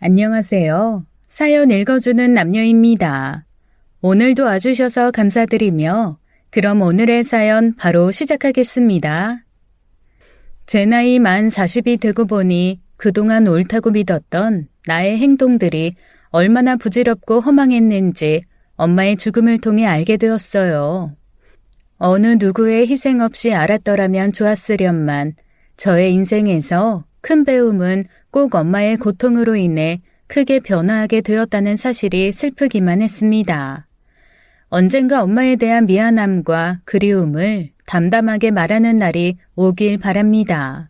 안녕하세요. 사연 읽어주는 남녀입니다. 오늘도 와주셔서 감사드리며 그럼 오늘의 사연 바로 시작하겠습니다. 제 나이 만 40이 되고 보니 그동안 옳다고 믿었던 나의 행동들이 얼마나 부질없고 허망했는지 엄마의 죽음을 통해 알게 되었어요. 어느 누구의 희생 없이 알았더라면 좋았으련만 저의 인생에서 큰 배움은 꼭 엄마의 고통으로 인해 크게 변화하게 되었다는 사실이 슬프기만 했습니다. 언젠가 엄마에 대한 미안함과 그리움을 담담하게 말하는 날이 오길 바랍니다.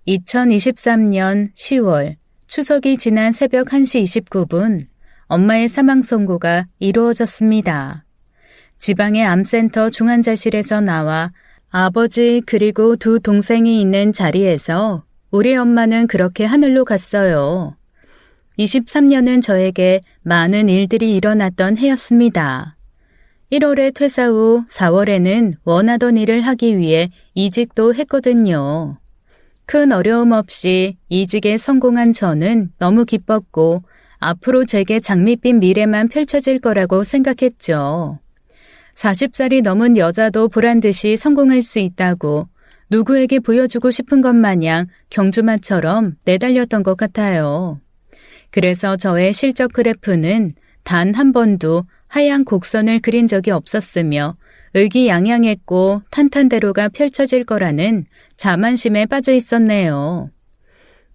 2023년 10월 추석이 지난 새벽 1시 29분 엄마의 사망 선고가 이루어졌습니다. 지방의 암센터 중환자실에서 나와 아버지 그리고 두 동생이 있는 자리에서 우리 엄마는 그렇게 하늘로 갔어요. 23년은 저에게 많은 일들이 일어났던 해였습니다. 1월에 퇴사 후 4월에는 원하던 일을 하기 위해 이직도 했거든요. 큰 어려움 없이 이직에 성공한 저는 너무 기뻤고 앞으로 제게 장밋빛 미래만 펼쳐질 거라고 생각했죠. 40살이 넘은 여자도 보란듯이 성공할 수 있다고 누구에게 보여주고 싶은 것 마냥 경주마처럼 내달렸던 것 같아요. 그래서 저의 실적 그래프는 단 한 번도 하향 곡선을 그린 적이 없었으며 의기양양했고 탄탄대로가 펼쳐질 거라는 자만심에 빠져 있었네요.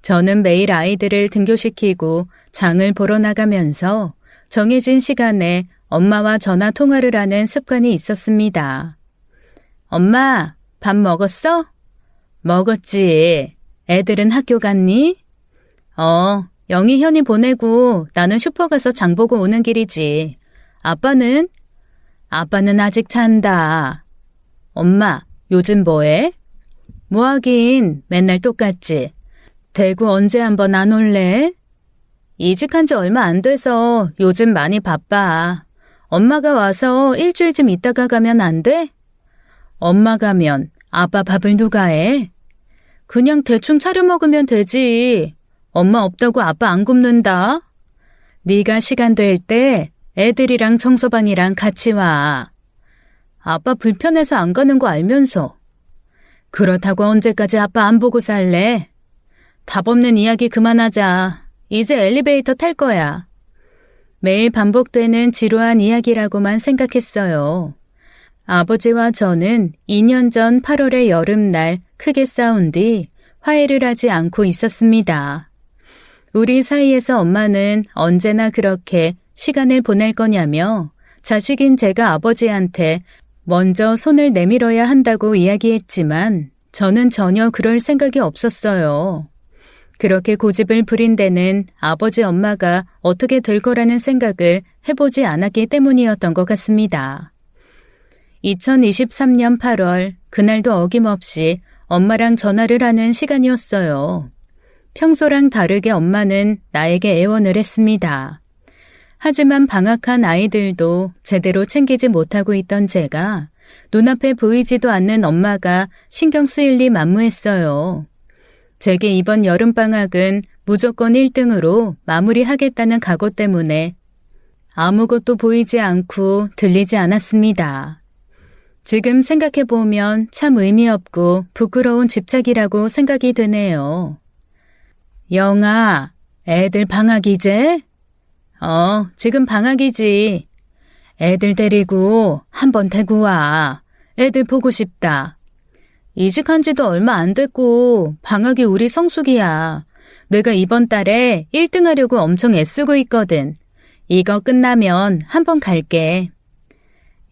저는 매일 아이들을 등교시키고 장을 보러 나가면서 정해진 시간에 엄마와 전화 통화를 하는 습관이 있었습니다. 엄마, 밥 먹었어? 먹었지. 애들은 학교 갔니? 영희 현이 보내고 나는 슈퍼 가서 장 보고 오는 길이지. 아빠는? 아빠는 아직 잔다. 엄마, 요즘 뭐해? 뭐 하긴 맨날 똑같지. 대구 언제 한번 안 올래? 이직한 지 얼마 안 돼서 요즘 많이 바빠. 엄마가 와서 일주일쯤 있다가 가면 안 돼? 엄마 가면 아빠 밥을 누가 해? 그냥 대충 차려 먹으면 되지. 엄마 없다고 아빠 안 굶는다. 네가 시간 될 때 애들이랑 청소방이랑 같이 와. 아빠 불편해서 안 가는 거 알면서. 그렇다고 언제까지 아빠 안 보고 살래? 답 없는 이야기 그만하자. 이제 엘리베이터 탈 거야. 매일 반복되는 지루한 이야기라고만 생각했어요. 아버지와 저는 2년 전 8월의 여름날 크게 싸운 뒤 화해를 하지 않고 있었습니다. 우리 사이에서 엄마는 언제나 그렇게 시간을 보낼 거냐며 자식인 제가 아버지한테 먼저 손을 내밀어야 한다고 이야기했지만 저는 전혀 그럴 생각이 없었어요. 그렇게 고집을 부린 데는 아버지 엄마가 어떻게 될 거라는 생각을 해보지 않았기 때문이었던 것 같습니다. 2023년 8월 그날도 어김없이 엄마랑 전화를 하는 시간이었어요. 평소랑 다르게 엄마는 나에게 애원을 했습니다. 하지만 방학한 아이들도 제대로 챙기지 못하고 있던 제가 눈앞에 보이지도 않는 엄마가 신경 쓰일 리 만무했어요. 제게 이번 여름방학은 무조건 1등으로 마무리하겠다는 각오 때문에 아무것도 보이지 않고 들리지 않았습니다. 지금 생각해보면 참 의미 없고 부끄러운 집착이라고 생각이 되네요. 영아, 애들 방학이제? 지금 방학이지. 애들 데리고 한번 대구 와. 애들 보고 싶다. 이직한 지도 얼마 안 됐고 방학이 우리 성수기야. 내가 이번 달에 1등 하려고 엄청 애쓰고 있거든. 이거 끝나면 한번 갈게.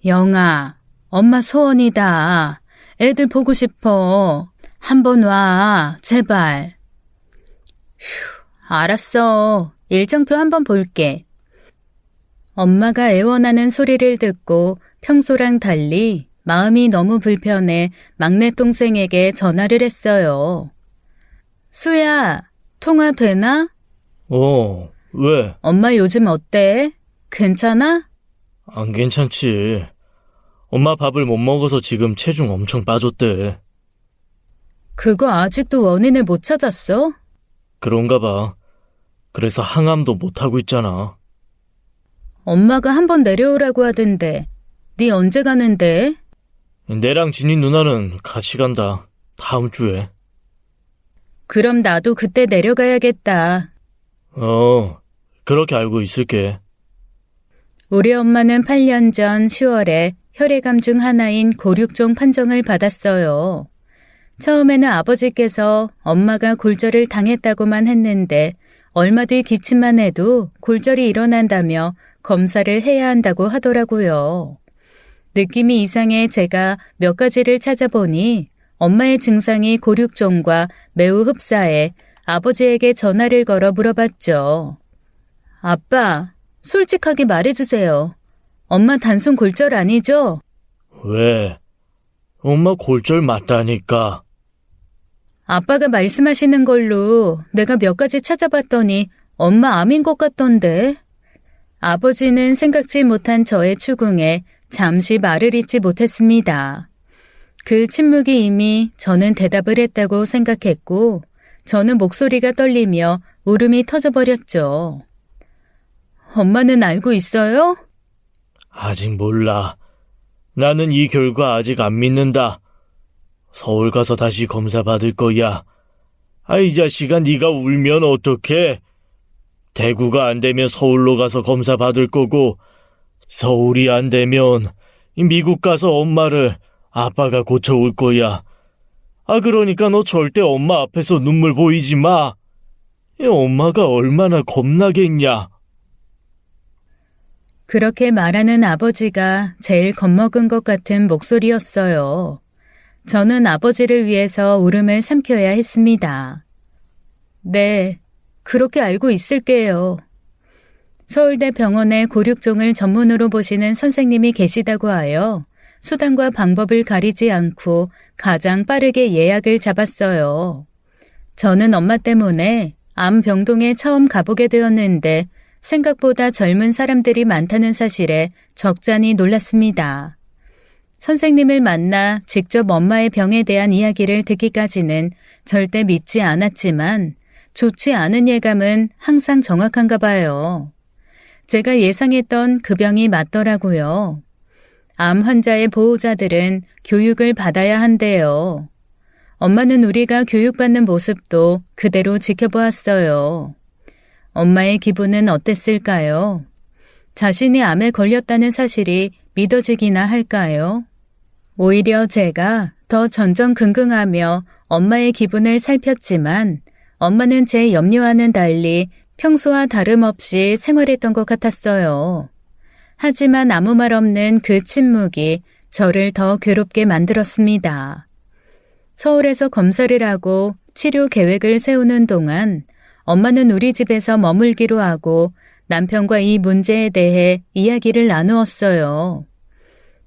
영아, 엄마 소원이다. 애들 보고 싶어. 한번 와, 제발. 휴, 알았어. 일정표 한번 볼게. 엄마가 애원하는 소리를 듣고 평소랑 달리 마음이 너무 불편해 막내 동생에게 전화를 했어요. 수야, 통화 되나? 왜? 엄마 요즘 어때? 괜찮아? 안 괜찮지. 엄마 밥을 못 먹어서 지금 체중 엄청 빠졌대. 그거 아직도 원인을 못 찾았어? 그런가 봐. 그래서 항암도 못하고 있잖아. 엄마가 한번 내려오라고 하던데 네 언제 가는데? 내랑 진희 누나는 같이 간다. 다음 주에. 그럼 나도 그때 내려가야겠다. 그렇게 알고 있을게. 우리 엄마는 8년 전 10월에 혈액암 중 하나인 고륙종 판정을 받았어요. 처음에는 아버지께서 엄마가 골절을 당했다고만 했는데 얼마 뒤 기침만 해도 골절이 일어난다며 검사를 해야 한다고 하더라고요. 느낌이 이상해 제가 몇 가지를 찾아보니 엄마의 증상이 고륙종과 매우 흡사해 아버지에게 전화를 걸어 물어봤죠. 아빠, 솔직하게 말해주세요. 엄마 단순 골절 아니죠? 왜? 엄마 골절 맞다니까. 아빠가 말씀하시는 걸로 내가 몇 가지 찾아봤더니 엄마 암인 것 같던데. 아버지는 생각지 못한 저의 추궁에 잠시 말을 잇지 못했습니다. 그 침묵이 이미 저는 대답을 했다고 생각했고 저는 목소리가 떨리며 울음이 터져버렸죠. 엄마는 알고 있어요? 아직 몰라. 나는 이 결과 아직 안 믿는다. 서울 가서 다시 검사 받을 거야. 이 자식아, 네가 울면 어떡해? 대구가 안 되면 서울로 가서 검사 받을 거고, 서울이 안 되면 미국 가서 엄마를 아빠가 고쳐올 거야. 그러니까 너 절대 엄마 앞에서 눈물 보이지 마. 엄마가 얼마나 겁나겠냐. 그렇게 말하는 아버지가 제일 겁먹은 것 같은 목소리였어요. 저는 아버지를 위해서 울음을 삼켜야 했습니다. 네, 그렇게 알고 있을게요. 서울대 병원에 고륙종을 전문으로 보시는 선생님이 계시다고 하여 수단과 방법을 가리지 않고 가장 빠르게 예약을 잡았어요. 저는 엄마 때문에 암 병동에 처음 가보게 되었는데 생각보다 젊은 사람들이 많다는 사실에 적잖이 놀랐습니다. 선생님을 만나 직접 엄마의 병에 대한 이야기를 듣기까지는 절대 믿지 않았지만 좋지 않은 예감은 항상 정확한가 봐요. 제가 예상했던 그 병이 맞더라고요. 암 환자의 보호자들은 교육을 받아야 한대요. 엄마는 우리가 교육받는 모습도 그대로 지켜보았어요. 엄마의 기분은 어땠을까요? 자신이 암에 걸렸다는 사실이 믿어지기나 할까요? 오히려 제가 더 전전긍긍하며 엄마의 기분을 살폈지만 엄마는 제 염려와는 달리 평소와 다름없이 생활했던 것 같았어요. 하지만 아무 말 없는 그 침묵이 저를 더 괴롭게 만들었습니다. 서울에서 검사를 하고 치료 계획을 세우는 동안 엄마는 우리 집에서 머물기로 하고 남편과 이 문제에 대해 이야기를 나누었어요.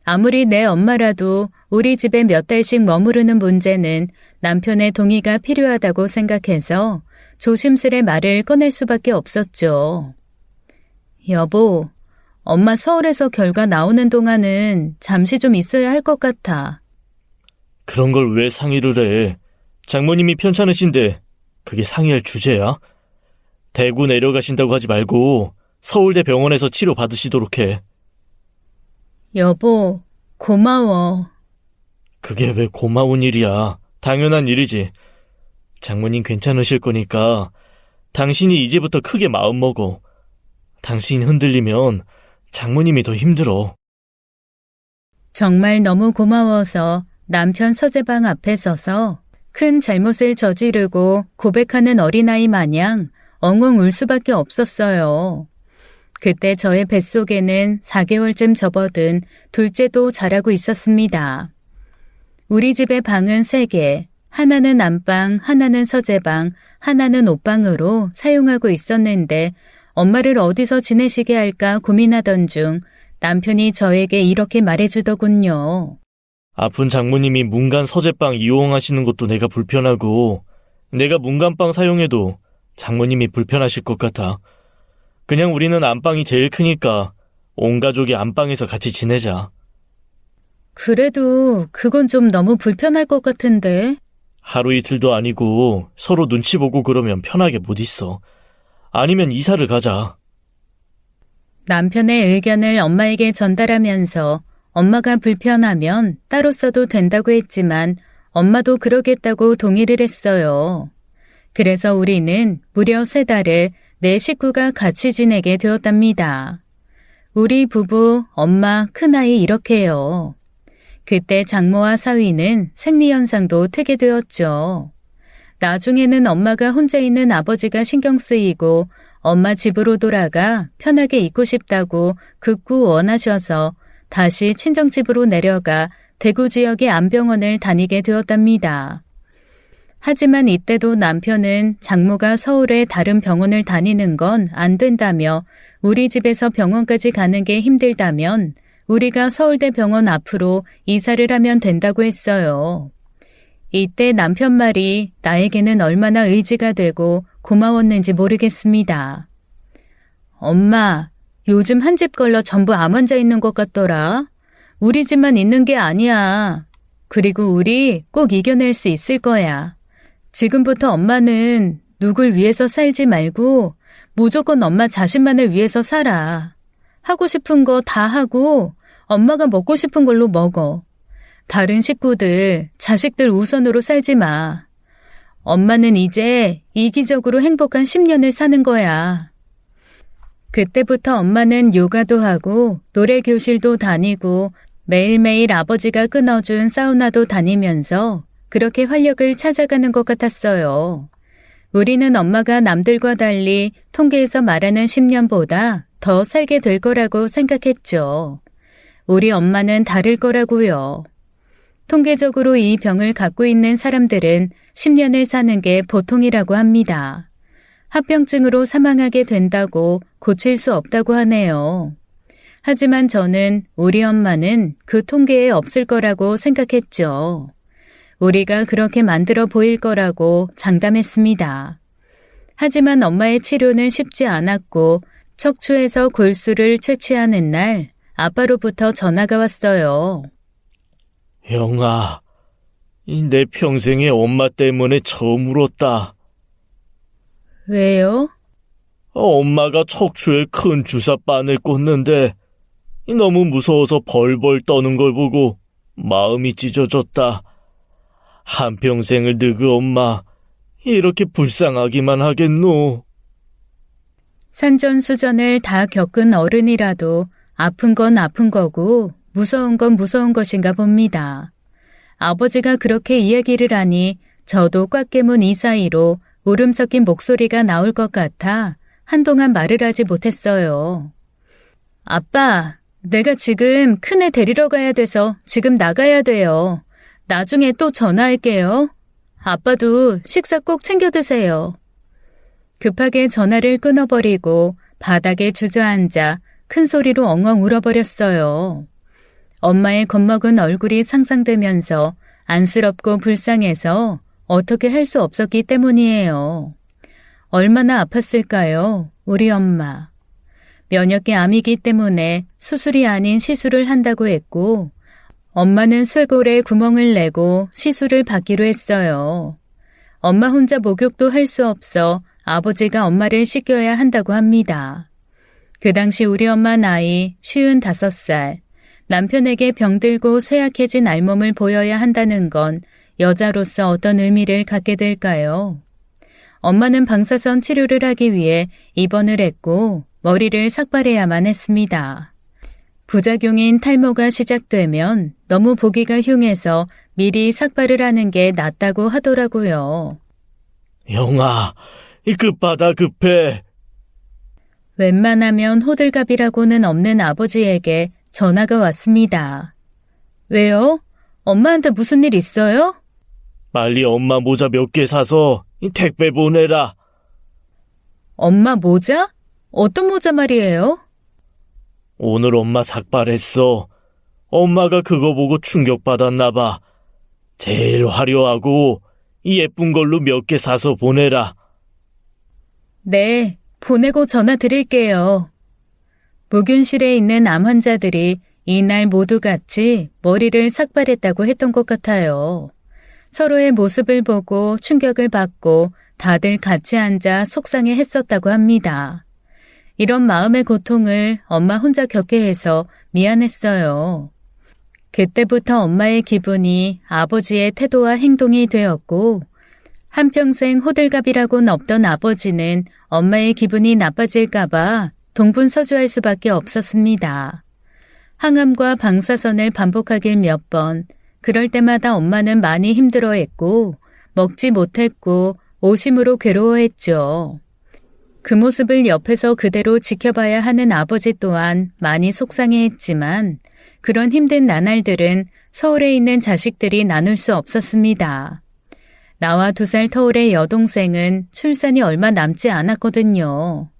아무리 내 엄마라도 우리 집에 몇 달씩 머무르는 문제는 남편의 동의가 필요하다고 생각해서 조심스레 말을 꺼낼 수밖에 없었죠. 여보, 엄마 서울에서 결과 나오는 동안은 잠시 좀 있어야 할 것 같아. 그런 걸 왜 상의를 해? 장모님이 편찮으신데 그게 상의할 주제야? 대구 내려가신다고 하지 말고 서울대 병원에서 치료 받으시도록 해. 여보, 고마워. 그게 왜 고마운 일이야. 당연한 일이지. 장모님 괜찮으실 거니까 당신이 이제부터 크게 마음먹어. 당신이 흔들리면 장모님이 더 힘들어. 정말 너무 고마워서 남편 서재방 앞에 서서 큰 잘못을 저지르고 고백하는 어린아이 마냥 엉엉 울 수밖에 없었어요. 그때 저의 뱃속에는 4개월쯤 접어든 둘째도 자라고 있었습니다. 우리 집의 방은 3개, 하나는 안방, 하나는 서재방, 하나는 옷방으로 사용하고 있었는데 엄마를 어디서 지내시게 할까 고민하던 중 남편이 저에게 이렇게 말해주더군요. 아픈 장모님이 문간 서재방 이용하시는 것도 내가 불편하고 내가 문간방 사용해도 장모님이 불편하실 것 같아. 그냥 우리는 안방이 제일 크니까 온 가족이 안방에서 같이 지내자. 그래도 그건 좀 너무 불편할 것 같은데. 하루 이틀도 아니고 서로 눈치 보고 그러면 편하게 못 있어. 아니면 이사를 가자. 남편의 의견을 엄마에게 전달하면서 엄마가 불편하면 따로 써도 된다고 했지만 엄마도 그러겠다고 동의를 했어요. 그래서 우리는 무려 3달을 네 식구가 같이 지내게 되었답니다. 우리 부부, 엄마, 큰아이 이렇게요. 그때 장모와 사위는 생리현상도 트게 되었죠. 나중에는 엄마가 혼자 있는 아버지가 신경 쓰이고 엄마 집으로 돌아가 편하게 있고 싶다고 극구 원하셔서 다시 친정집으로 내려가 대구 지역의 암병원을 다니게 되었답니다. 하지만 이때도 남편은 장모가 서울의 다른 병원을 다니는 건 안 된다며 우리 집에서 병원까지 가는 게 힘들다면 우리가 서울대 병원 앞으로 이사를 하면 된다고 했어요. 이때 남편 말이 나에게는 얼마나 의지가 되고 고마웠는지 모르겠습니다. 엄마, 요즘 한 집 걸러 전부 암 환자 있는 것 같더라. 우리 집만 있는 게 아니야. 그리고 우리 꼭 이겨낼 수 있을 거야. 지금부터 엄마는 누굴 위해서 살지 말고 무조건 엄마 자신만을 위해서 살아. 하고 싶은 거 다 하고 엄마가 먹고 싶은 걸로 먹어. 다른 식구들, 자식들 우선으로 살지 마. 엄마는 이제 이기적으로 행복한 10년을 사는 거야. 그때부터 엄마는 요가도 하고 노래 교실도 다니고 매일매일 아버지가 끊어준 사우나도 다니면서 그렇게 활력을 찾아가는 것 같았어요. 우리는 엄마가 남들과 달리 통계에서 말하는 10년보다 더 살게 될 거라고 생각했죠. 우리 엄마는 다를 거라고요. 통계적으로 이 병을 갖고 있는 사람들은 10년을 사는 게 보통이라고 합니다. 합병증으로 사망하게 된다고 고칠 수 없다고 하네요. 하지만 저는 우리 엄마는 그 통계에 없을 거라고 생각했죠. 우리가 그렇게 만들어 보일 거라고 장담했습니다. 하지만 엄마의 치료는 쉽지 않았고 척추에서 골수를 채취하는 날 아빠로부터 전화가 왔어요. 형아, 내 평생에 엄마 때문에 처음 울었다. 왜요? 엄마가 척추에 큰 주사바늘 꽂는데 너무 무서워서 벌벌 떠는 걸 보고 마음이 찢어졌다. 한평생을 늙은 엄마 이렇게 불쌍하기만 하겠노. 산전수전을 다 겪은 어른이라도 아픈 건 아픈 거고 무서운 건 무서운 것인가 봅니다. 아버지가 그렇게 이야기를 하니 저도 꽉 깨문 이 사이로 울음 섞인 목소리가 나올 것 같아 한동안 말을 하지 못했어요. 아빠, 내가 지금 큰애 데리러 가야 돼서 지금 나가야 돼요. 나중에 또 전화할게요. 아빠도 식사 꼭 챙겨 드세요. 급하게 전화를 끊어버리고 바닥에 주저앉아 큰 소리로 엉엉 울어버렸어요. 엄마의 겁먹은 얼굴이 상상되면서 안쓰럽고 불쌍해서 어떻게 할 수 없었기 때문이에요. 얼마나 아팠을까요, 우리 엄마. 면역계 암이기 때문에 수술이 아닌 시술을 한다고 했고 엄마는 쇄골에 구멍을 내고 시술을 받기로 했어요. 엄마 혼자 목욕도 할 수 없어 아버지가 엄마를 씻겨야 한다고 합니다. 그 당시 우리 엄마 나이 55살, 남편에게 병들고 쇠약해진 알몸을 보여야 한다는 건 여자로서 어떤 의미를 갖게 될까요? 엄마는 방사선 치료를 하기 위해 입원을 했고 머리를 삭발해야만 했습니다. 부작용인 탈모가 시작되면 너무 보기가 흉해서 미리 삭발을 하는 게 낫다고 하더라고요. 형아, 급하다 급해. 웬만하면 호들갑이라고는 없는 아버지에게 전화가 왔습니다. 왜요? 엄마한테 무슨 일 있어요? 빨리 엄마 모자 몇 개 사서 택배 보내라. 엄마 모자? 어떤 모자 말이에요? 오늘 엄마 삭발했어. 엄마가 그거 보고 충격받았나 봐. 제일 화려하고 예쁜 걸로 몇 개 사서 보내라. 네, 보내고 전화 드릴게요. 무균실에 있는 암 환자들이 이날 모두 같이 머리를 삭발했다고 했던 것 같아요. 서로의 모습을 보고 충격을 받고 다들 같이 앉아 속상해 했었다고 합니다. 이런 마음의 고통을 엄마 혼자 겪게 해서 미안했어요. 그때부터 엄마의 기분이 아버지의 태도와 행동이 되었고 한평생 호들갑이라고는 없던 아버지는 엄마의 기분이 나빠질까봐 동분서주할 수밖에 없었습니다. 항암과 방사선을 반복하길 몇 번, 그럴 때마다 엄마는 많이 힘들어했고 먹지 못했고 오심으로 괴로워했죠. 그 모습을 옆에서 그대로 지켜봐야 하는 아버지 또한 많이 속상해했지만 그런 힘든 나날들은 서울에 있는 자식들이 나눌 수 없었습니다. 나와 2살 터울의 여동생은 출산이 얼마 남지 않았거든요.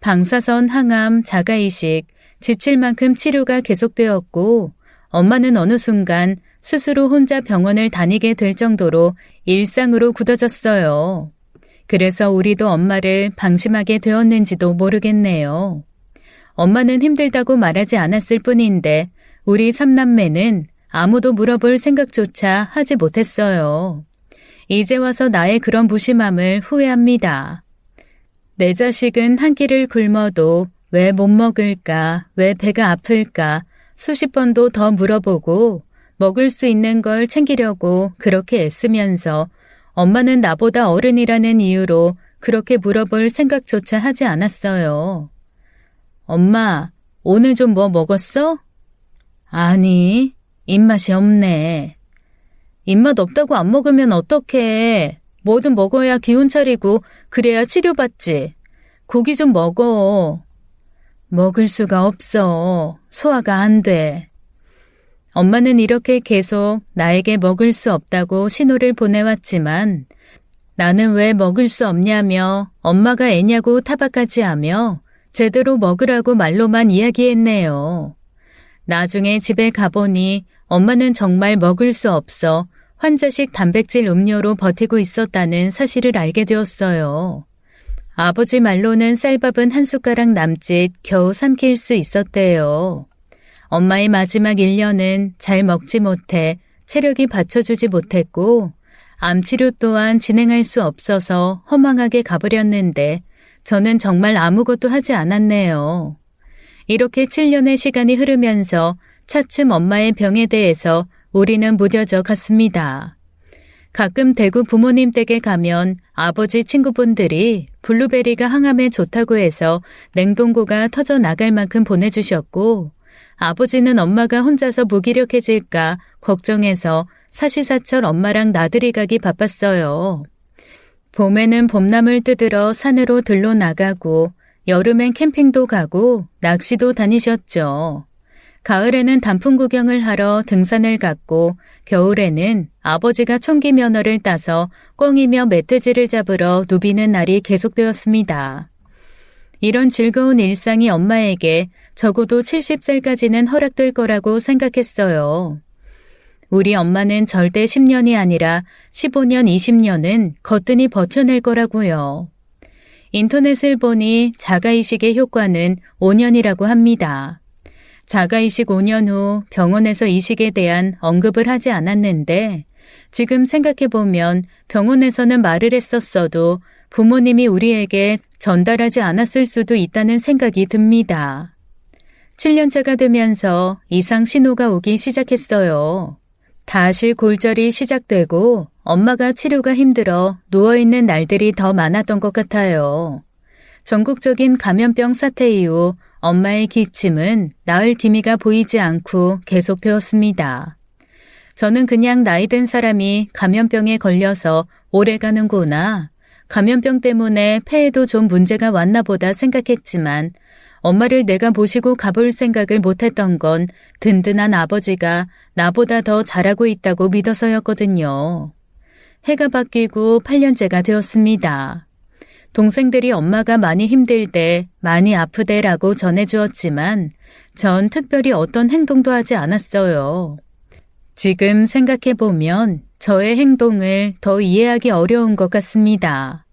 방사선, 항암, 자가이식, 지칠 만큼 치료가 계속되었고 엄마는 어느 순간 스스로 혼자 병원을 다니게 될 정도로 일상으로 굳어졌어요. 그래서 우리도 엄마를 방심하게 되었는지도 모르겠네요. 엄마는 힘들다고 말하지 않았을 뿐인데 우리 3남매는 아무도 물어볼 생각조차 하지 못했어요. 이제 와서 나의 그런 무심함을 후회합니다. 내 자식은 한 끼를 굶어도 왜 못 먹을까, 왜 배가 아플까 수십 번도 더 물어보고 먹을 수 있는 걸 챙기려고 그렇게 애쓰면서 엄마는 나보다 어른이라는 이유로 그렇게 물어볼 생각조차 하지 않았어요. 엄마, 오늘 좀 뭐 먹었어? 아니, 입맛이 없네. 입맛 없다고 안 먹으면 어떡해. 뭐든 먹어야 기운 차리고 그래야 치료받지. 고기 좀 먹어. 먹을 수가 없어. 소화가 안 돼. 엄마는 이렇게 계속 나에게 먹을 수 없다고 신호를 보내왔지만 나는 왜 먹을 수 없냐며 엄마가 애냐고 타박하지 하며 제대로 먹으라고 말로만 이야기했네요. 나중에 집에 가보니 엄마는 정말 먹을 수 없어 환자식 단백질 음료로 버티고 있었다는 사실을 알게 되었어요. 아버지 말로는 쌀밥은 한 숟가락 남짓 겨우 삼킬 수 있었대요. 엄마의 마지막 1년은 잘 먹지 못해 체력이 받쳐주지 못했고 암치료 또한 진행할 수 없어서 허망하게 가버렸는데 저는 정말 아무것도 하지 않았네요. 이렇게 7년의 시간이 흐르면서 차츰 엄마의 병에 대해서 우리는 무뎌져 갔습니다. 가끔 대구 부모님 댁에 가면 아버지 친구분들이 블루베리가 항암에 좋다고 해서 냉동고가 터져 나갈 만큼 보내주셨고 아버지는 엄마가 혼자서 무기력해질까 걱정해서 사시사철 엄마랑 나들이 가기 바빴어요. 봄에는 봄나물 뜯으러 산으로 들러 나가고 여름엔 캠핑도 가고 낚시도 다니셨죠. 가을에는 단풍 구경을 하러 등산을 갔고 겨울에는 아버지가 총기 면허를 따서 꿩이며 멧돼지를 잡으러 누비는 날이 계속되었습니다. 이런 즐거운 일상이 엄마에게 적어도 70살까지는 허락될 거라고 생각했어요. 우리 엄마는 절대 10년이 아니라 15년, 20년은 거뜬히 버텨낼 거라고요. 인터넷을 보니 자가이식의 효과는 5년이라고 합니다. 자가이식 5년 후 병원에서 이식에 대한 언급을 하지 않았는데 지금 생각해보면 병원에서는 말을 했었어도 부모님이 우리에게 전달하지 않았을 수도 있다는 생각이 듭니다. 7년차가 되면서 이상 신호가 오기 시작했어요. 다시 골절이 시작되고 엄마가 치료가 힘들어 누워있는 날들이 더 많았던 것 같아요. 전국적인 감염병 사태 이후 엄마의 기침은 나을 기미가 보이지 않고 계속되었습니다. 저는 그냥 나이 든 사람이 감염병에 걸려서 오래 가는구나. 감염병 때문에 폐에도 좀 문제가 왔나 보다 생각했지만 엄마를 내가 모시고 가볼 생각을 못했던 건 든든한 아버지가 나보다 더 잘하고 있다고 믿어서였거든요. 해가 바뀌고 8년째가 되었습니다. 동생들이 엄마가 많이 힘들 때 많이 아프대라고 전해주었지만 전 특별히 어떤 행동도 하지 않았어요. 지금 생각해보면 저의 행동을 더 이해하기 어려운 것 같습니다.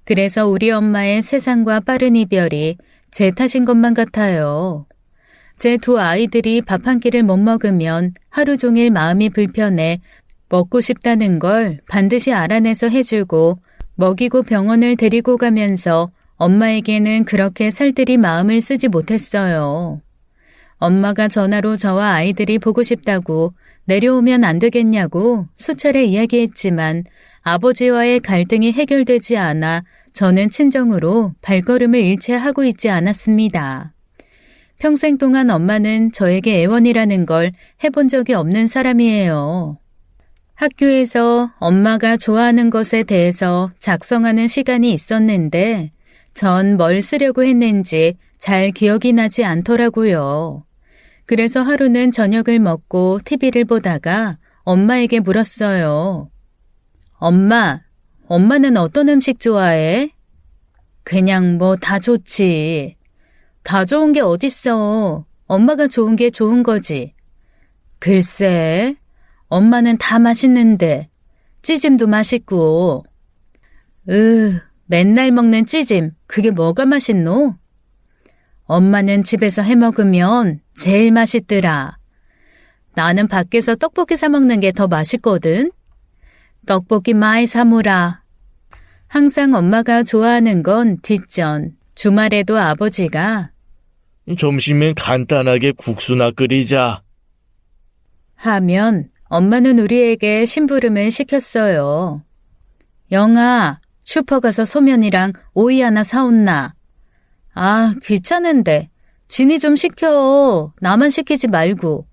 그래서 우리 엄마의 세상과 빠른 이별이 제 탓인 것만 같아요. 제 2 아이들이 밥 한 끼를 못 먹으면 하루 종일 마음이 불편해 먹고 싶다는 걸 반드시 알아내서 해주고 먹이고 병원을 데리고 가면서 엄마에게는 그렇게 살뜰히 마음을 쓰지 못했어요. 엄마가 전화로 저와 아이들이 보고 싶다고 내려오면 안 되겠냐고 수차례 이야기했지만 아버지와의 갈등이 해결되지 않아 저는 친정으로 발걸음을 잃지 하고 있지 않았습니다. 평생 동안 엄마는 저에게 애원이라는 걸 해본 적이 없는 사람이에요. 학교에서 엄마가 좋아하는 것에 대해서 작성하는 시간이 있었는데 전 뭘 쓰려고 했는지 잘 기억이 나지 않더라고요. 그래서 하루는 저녁을 먹고 TV를 보다가 엄마에게 물었어요. 엄마는 어떤 음식 좋아해? 그냥 뭐 다 좋지. 다 좋은 게 어딨어. 엄마가 좋은 게 좋은 거지. 글쎄, 엄마는 다 맛있는데 찌짐도 맛있고. 맨날 먹는 찌짐, 그게 뭐가 맛있노? 엄마는 집에서 해먹으면 제일 맛있더라. 나는 밖에서 떡볶이 사 먹는 게 더 맛있거든. 떡볶이 많이 사무라. 항상 엄마가 좋아하는 건 뒷전. 주말에도 아버지가 점심엔 간단하게 국수나 끓이자 하면 엄마는 우리에게 심부름을 시켰어요. 영아, 슈퍼 가서 소면이랑 오이 하나 사온나. 아, 귀찮은데. 진이 좀 시켜. 나만 시키지 말고.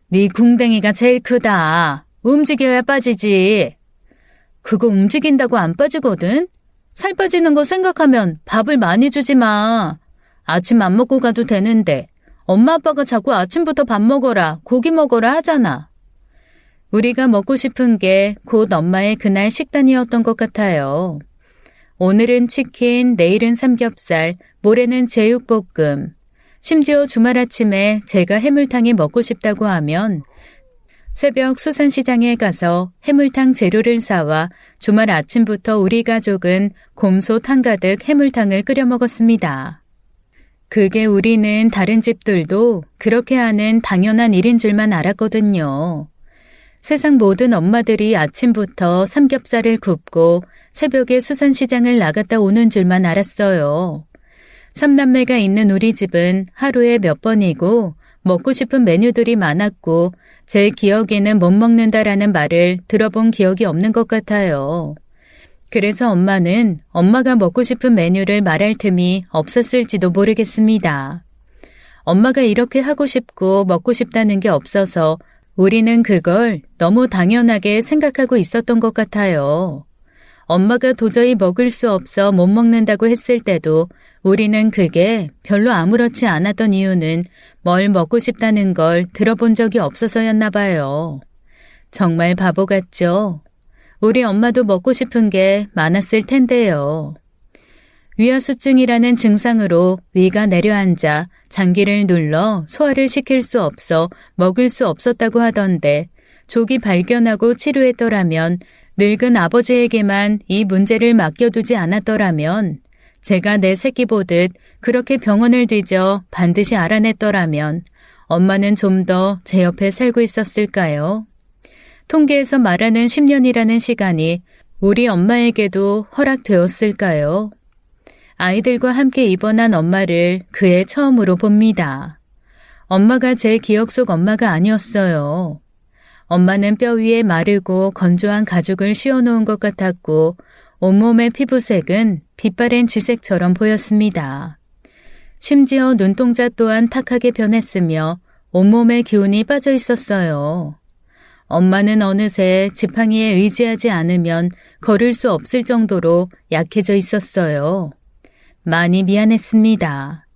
네 궁뎅이가 제일 크다. 움직여야 빠지지. 그거 움직인다고 안 빠지거든? 살 빠지는 거 생각하면 밥을 많이 주지 마. 아침 안 먹고 가도 되는데 엄마 아빠가 자꾸 아침부터 밥 먹어라, 고기 먹어라 하잖아. 우리가 먹고 싶은 게 곧 엄마의 그날 식단이었던 것 같아요. 오늘은 치킨, 내일은 삼겹살, 모레는 제육볶음. 심지어 주말 아침에 제가 해물탕이 먹고 싶다고 하면 새벽 수산시장에 가서 해물탕 재료를 사와 주말 아침부터 우리 가족은 곰솥 한가득 해물탕을 끓여 먹었습니다. 그게 우리는 다른 집들도 그렇게 하는 당연한 일인 줄만 알았거든요. 세상 모든 엄마들이 아침부터 삼겹살을 굽고 새벽에 수산시장을 나갔다 오는 줄만 알았어요. 3남매가 있는 우리 집은 하루에 몇 번이고 먹고 싶은 메뉴들이 많았고 제 기억에는 못 먹는다라는 말을 들어본 기억이 없는 것 같아요. 그래서 엄마는 엄마가 먹고 싶은 메뉴를 말할 틈이 없었을지도 모르겠습니다. 엄마가 이렇게 하고 싶고 먹고 싶다는 게 없어서 우리는 그걸 너무 당연하게 생각하고 있었던 것 같아요. 엄마가 도저히 먹을 수 없어 못 먹는다고 했을 때도 우리는 그게 별로 아무렇지 않았던 이유는 뭘 먹고 싶다는 걸 들어본 적이 없어서였나 봐요. 정말 바보 같죠? 우리 엄마도 먹고 싶은 게 많았을 텐데요. 위하수증이라는 증상으로 위가 내려앉아 장기를 눌러 소화를 시킬 수 없어 먹을 수 없었다고 하던데 조기 발견하고 치료했더라면 늙은 아버지에게만 이 문제를 맡겨두지 않았더라면 제가 내 새끼 보듯 그렇게 병원을 뒤져 반드시 알아냈더라면 엄마는 좀 더 제 옆에 살고 있었을까요? 통계에서 말하는 10년이라는 시간이 우리 엄마에게도 허락되었을까요? 아이들과 함께 입원한 엄마를 그해 처음으로 봅니다. 엄마가 제 기억 속 엄마가 아니었어요. 엄마는 뼈 위에 마르고 건조한 가죽을 씌워놓은 것 같았고 온몸의 피부색은 빛바랜 쥐색처럼 보였습니다. 심지어 눈동자 또한 탁하게 변했으며 온몸의 기운이 빠져 있었어요. 엄마는 어느새 지팡이에 의지하지 않으면 걸을 수 없을 정도로 약해져 있었어요. 많이 미안했습니다.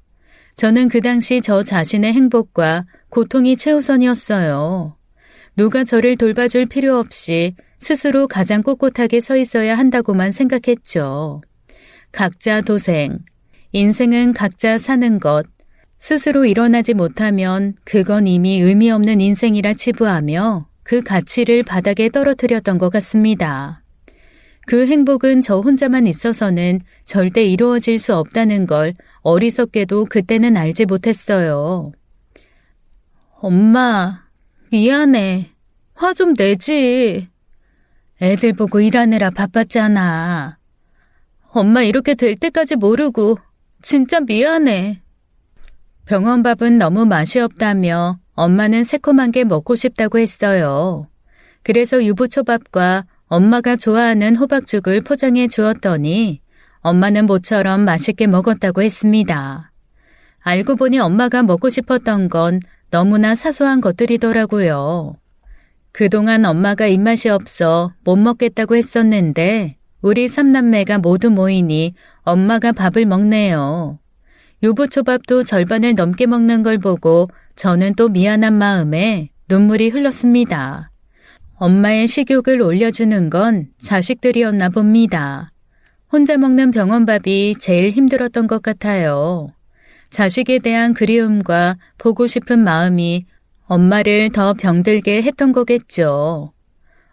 저는 그 당시 저 자신의 행복과 고통이 최우선이었어요. 누가 저를 돌봐줄 필요 없이 스스로 가장 꼿꼿하게 서 있어야 한다고만 생각했죠. 각자 도생, 인생은 각자 사는 것, 스스로 일어나지 못하면 그건 이미 의미 없는 인생이라 치부하며 그 가치를 바닥에 떨어뜨렸던 것 같습니다. 그 행복은 저 혼자만 있어서는 절대 이루어질 수 없다는 걸 어리석게도 그때는 알지 못했어요. 엄마, 미안해. 화 좀 내지. 애들 보고 일하느라 바빴잖아. 엄마 이렇게 될 때까지 모르고 진짜 미안해. 병원 밥은 너무 맛이 없다며 엄마는 새콤한 게 먹고 싶다고 했어요. 그래서 유부초밥과 엄마가 좋아하는 호박죽을 포장해 주었더니 엄마는 모처럼 맛있게 먹었다고 했습니다. 알고 보니 엄마가 먹고 싶었던 건 너무나 사소한 것들이더라고요. 그동안 엄마가 입맛이 없어 못 먹겠다고 했었는데 우리 삼남매가 모두 모이니 엄마가 밥을 먹네요. 유부초밥도 절반을 넘게 먹는 걸 보고 저는 또 미안한 마음에 눈물이 흘렀습니다. 엄마의 식욕을 올려주는 건 자식들이었나 봅니다. 혼자 먹는 병원밥이 제일 힘들었던 것 같아요. 자식에 대한 그리움과 보고 싶은 마음이 엄마를 더 병들게 했던 거겠죠.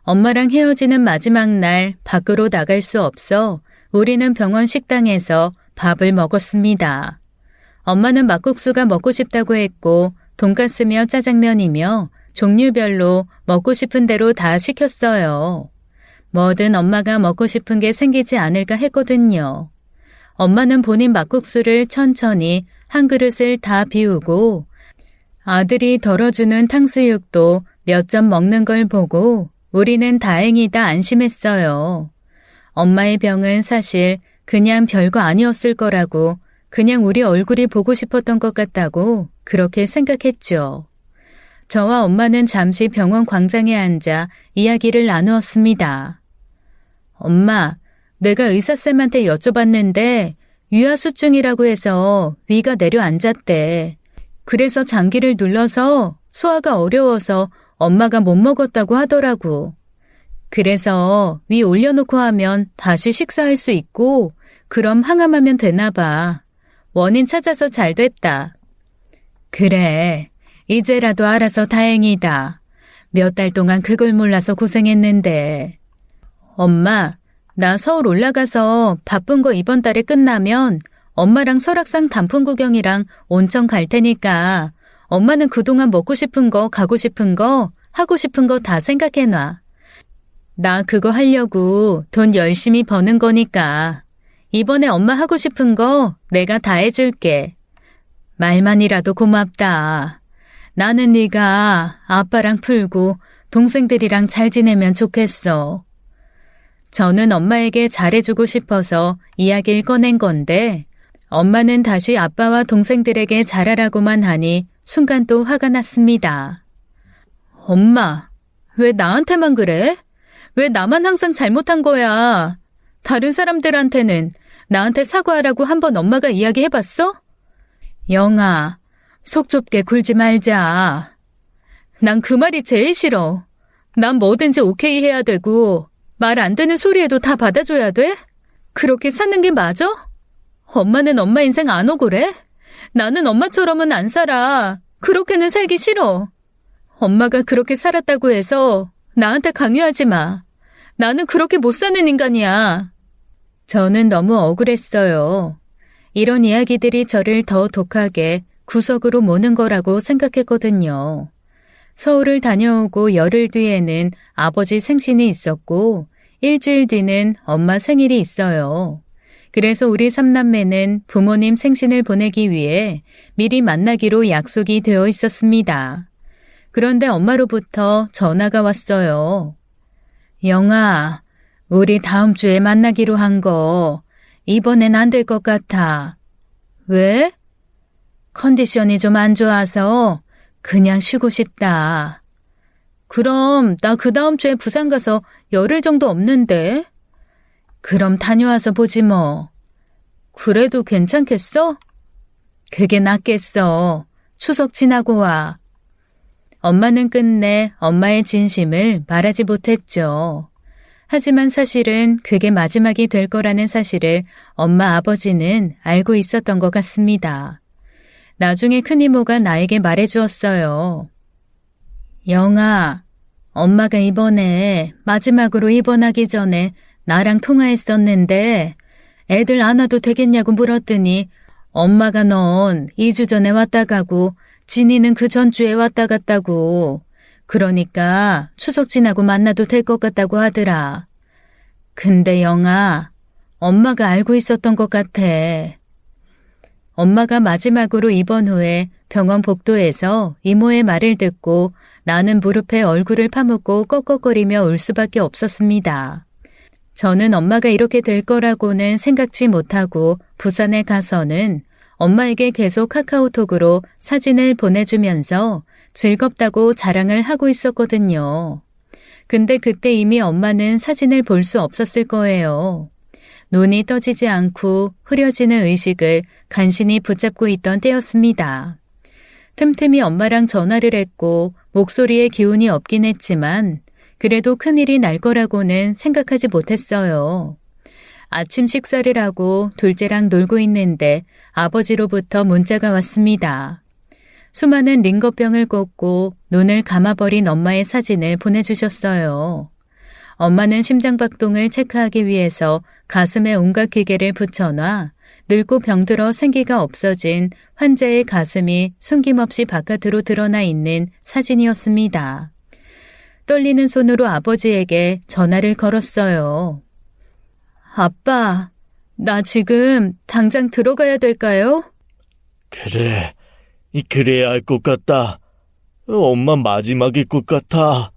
엄마랑 헤어지는 마지막 날 밖으로 나갈 수 없어 우리는 병원 식당에서 밥을 먹었습니다. 엄마는 막국수가 먹고 싶다고 했고 돈가스며 짜장면이며 종류별로 먹고 싶은 대로 다 시켰어요. 뭐든 엄마가 먹고 싶은 게 생기지 않을까 했거든요. 엄마는 본인 막국수를 천천히 한 그릇을 다 비우고 아들이 덜어주는 탕수육도 몇 점 먹는 걸 보고 우리는 다행이다 안심했어요. 엄마의 병은 사실 그냥 별거 아니었을 거라고 그냥 우리 얼굴이 보고 싶었던 것 같다고 그렇게 생각했죠. 저와 엄마는 잠시 병원 광장에 앉아 이야기를 나누었습니다. 엄마, 내가 의사쌤한테 여쭤봤는데 위하수증이라고 해서 위가 내려앉았대. 그래서 장기를 눌러서 소화가 어려워서 엄마가 못 먹었다고 하더라고. 그래서 위 올려놓고 하면 다시 식사할 수 있고 그럼 항암하면 되나 봐. 원인 찾아서 잘 됐다. 그래, 이제라도 알아서 다행이다. 몇 달 동안 그걸 몰라서 고생했는데. 엄마, 나 서울 올라가서 바쁜 거 이번 달에 끝나면 엄마랑 설악산 단풍 구경이랑 온천 갈 테니까 엄마는 그동안 먹고 싶은 거, 가고 싶은 거, 하고 싶은 거 다 생각해놔. 나 그거 하려고 돈 열심히 버는 거니까 이번에 엄마 하고 싶은 거 내가 다 해줄게. 말만이라도 고맙다. 나는 네가 아빠랑 풀고 동생들이랑 잘 지내면 좋겠어. 저는 엄마에게 잘해주고 싶어서 이야기를 꺼낸 건데 엄마는 다시 아빠와 동생들에게 잘하라고만 하니 순간 또 화가 났습니다. 엄마, 왜 나한테만 그래? 왜 나만 항상 잘못한 거야? 다른 사람들한테는 나한테 사과하라고 한번 엄마가 이야기해봤어? 영아, 속 좁게 굴지 말자. 난 그 말이 제일 싫어. 난 뭐든지 오케이 해야 되고 말 안 되는 소리에도 다 받아줘야 돼? 그렇게 사는 게 맞아? 엄마는 엄마 인생 안 억울해? 나는 엄마처럼은 안 살아. 그렇게는 살기 싫어. 엄마가 그렇게 살았다고 해서 나한테 강요하지 마. 나는 그렇게 못 사는 인간이야. 저는 너무 억울했어요. 이런 이야기들이 저를 더 독하게 구석으로 모는 거라고 생각했거든요. 서울을 다녀오고 열흘 뒤에는 아버지 생신이 있었고 일주일 뒤는 엄마 생일이 있어요. 그래서 우리 삼남매는 부모님 생신을 보내기 위해 미리 만나기로 약속이 되어 있었습니다. 그런데 엄마로부터 전화가 왔어요. 영아, 우리 다음 주에 만나기로 한 거 이번엔 안 될 것 같아. 왜? 컨디션이 좀 안 좋아서 그냥 쉬고 싶다. 그럼 나 그 다음 주에 부산 가서 열흘 정도 없는데? 그럼 다녀와서 보지 뭐. 그래도 괜찮겠어? 그게 낫겠어. 추석 지나고 와. 엄마는 끝내 엄마의 진심을 말하지 못했죠. 하지만 사실은 그게 마지막이 될 거라는 사실을 엄마 아버지는 알고 있었던 것 같습니다. 나중에 큰이모가 나에게 말해주었어요. 영아, 엄마가 이번에 마지막으로 입원하기 전에 나랑 통화했었는데 애들 안 와도 되겠냐고 물었더니 엄마가 넌 2주 전에 왔다 가고 진이는 그 전주에 왔다 갔다고. 그러니까 추석 지나고 만나도 될 것 같다고 하더라. 근데 영아, 엄마가 알고 있었던 것 같아. 엄마가 마지막으로 입원 후에 병원 복도에서 이모의 말을 듣고 나는 무릎에 얼굴을 파묻고 꺽꺽거리며 울 수밖에 없었습니다. 저는 엄마가 이렇게 될 거라고는 생각지 못하고 부산에 가서는 엄마에게 계속 카카오톡으로 사진을 보내주면서 즐겁다고 자랑을 하고 있었거든요. 근데 그때 이미 엄마는 사진을 볼 수 없었을 거예요. 눈이 떠지지 않고 흐려지는 의식을 간신히 붙잡고 있던 때였습니다. 틈틈이 엄마랑 전화를 했고 목소리에 기운이 없긴 했지만 그래도 큰일이 날 거라고는 생각하지 못했어요. 아침 식사를 하고 둘째랑 놀고 있는데 아버지로부터 문자가 왔습니다. 수많은 링거병을 꽂고 눈을 감아버린 엄마의 사진을 보내주셨어요. 엄마는 심장박동을 체크하기 위해서 가슴에 온갖 기계를 붙여놔 늙고 병들어 생기가 없어진 환자의 가슴이 숨김없이 바깥으로 드러나 있는 사진이었습니다. 떨리는 손으로 아버지에게 전화를 걸었어요. 아빠, 나 지금 당장 들어가야 될까요? 그래, 그래야 할 것 같다. 엄마 마지막일 것 같아.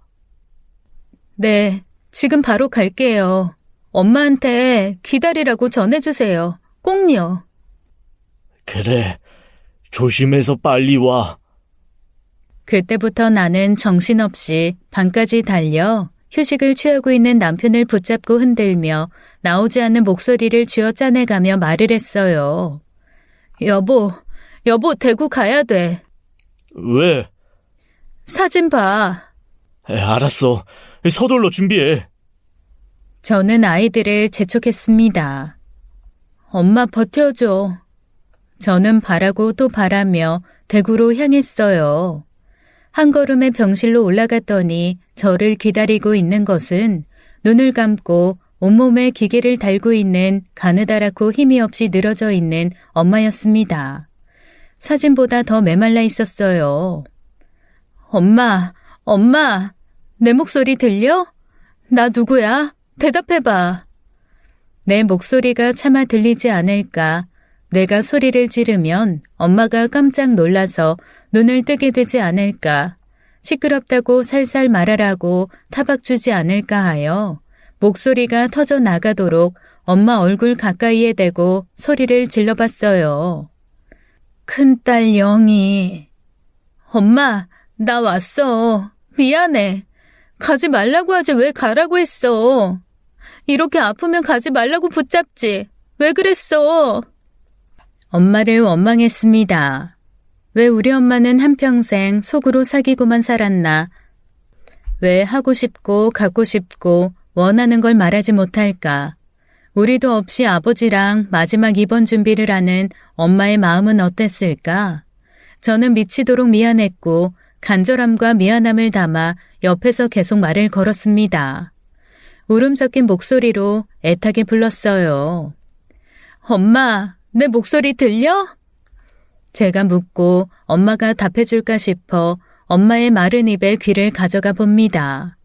네, 지금 바로 갈게요. 엄마한테 기다리라고 전해주세요. 꼭요. 그래, 조심해서 빨리 와. 그때부터 나는 정신없이 방까지 달려 휴식을 취하고 있는 남편을 붙잡고 흔들며 나오지 않는 목소리를 쥐어짜내가며 말을 했어요. 여보 대구 가야 돼. 왜? 사진 봐. 알았어. 서둘러 준비해. 저는 아이들을 재촉했습니다. 엄마 버텨줘. 저는 바라고 또 바라며 대구로 향했어요. 한 걸음의 병실로 올라갔더니 저를 기다리고 있는 것은 눈을 감고 온몸에 기계를 달고 있는 가느다랗고 힘이 없이 늘어져 있는 엄마였습니다. 사진보다 더 메말라 있었어요. 엄마, 내 목소리 들려? 나 누구야? 대답해봐. 내 목소리가 차마 들리지 않을까. 내가 소리를 지르면 엄마가 깜짝 놀라서 눈을 뜨게 되지 않을까. 시끄럽다고 살살 말하라고 타박 주지 않을까 하여 목소리가 터져 나가도록 엄마 얼굴 가까이에 대고 소리를 질러봤어요. 큰딸 영희. 엄마, 나 왔어. 미안해. 가지 말라고 하지 왜 가라고 했어. 이렇게 아프면 가지 말라고 붙잡지. 왜 그랬어? 엄마를 원망했습니다. 왜 우리 엄마는 한평생 속으로 사귀고만 살았나? 왜 하고 싶고 갖고 싶고 원하는 걸 말하지 못할까? 우리도 없이 아버지랑 마지막 입원 준비를 하는 엄마의 마음은 어땠을까? 저는 미치도록 미안했고 간절함과 미안함을 담아 옆에서 계속 말을 걸었습니다. 울음 섞인 목소리로 애타게 불렀어요. 엄마, 내 목소리 들려? 제가 묻고 엄마가 답해줄까 싶어 엄마의 마른 입에 귀를 가져가 봅니다.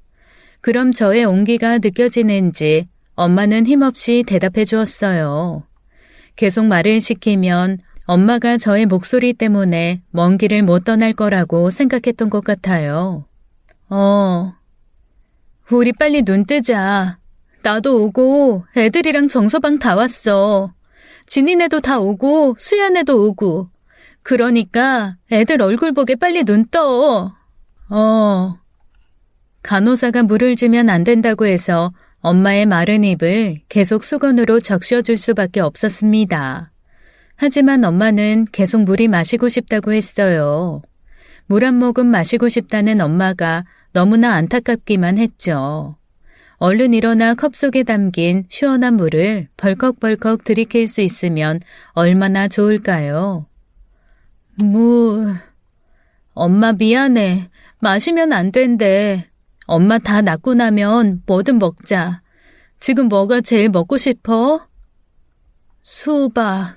그럼 저의 온기가 느껴지는지 엄마는 힘없이 대답해 주었어요. 계속 말을 시키면 엄마가 저의 목소리 때문에 먼 길을 못 떠날 거라고 생각했던 것 같아요. 우리 빨리 눈 뜨자. 나도 오고 애들이랑 정서방 다 왔어. 진이네도 다 오고 수연애도 오고. 그러니까 애들 얼굴 보게 빨리 눈 떠. 간호사가 물을 주면 안 된다고 해서 엄마의 마른 입을 계속 수건으로 적셔줄 수밖에 없었습니다. 하지만 엄마는 계속 물이 마시고 싶다고 했어요. 물 한 모금 마시고 싶다는 엄마가 너무나 안타깝기만 했죠. 얼른 일어나 컵 속에 담긴 시원한 물을 벌컥벌컥 들이킬 수 있으면 얼마나 좋을까요? 엄마 미안해. 마시면 안 된대. 엄마 다 낫고 나면 뭐든 먹자. 지금 뭐가 제일 먹고 싶어? 수박.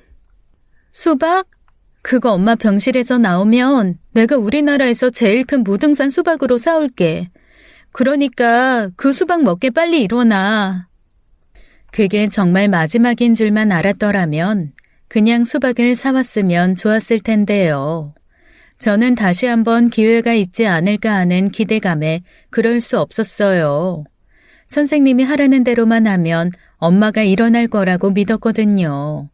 수박? 그거 엄마 병실에서 나오면 내가 우리나라에서 제일 큰 무등산 수박으로 사올게. 그러니까 그 수박 먹게 빨리 일어나. 그게 정말 마지막인 줄만 알았더라면 그냥 수박을 사왔으면 좋았을 텐데요. 저는 다시 한번 기회가 있지 않을까 하는 기대감에 그럴 수 없었어요. 선생님이 하라는 대로만 하면 엄마가 일어날 거라고 믿었거든요.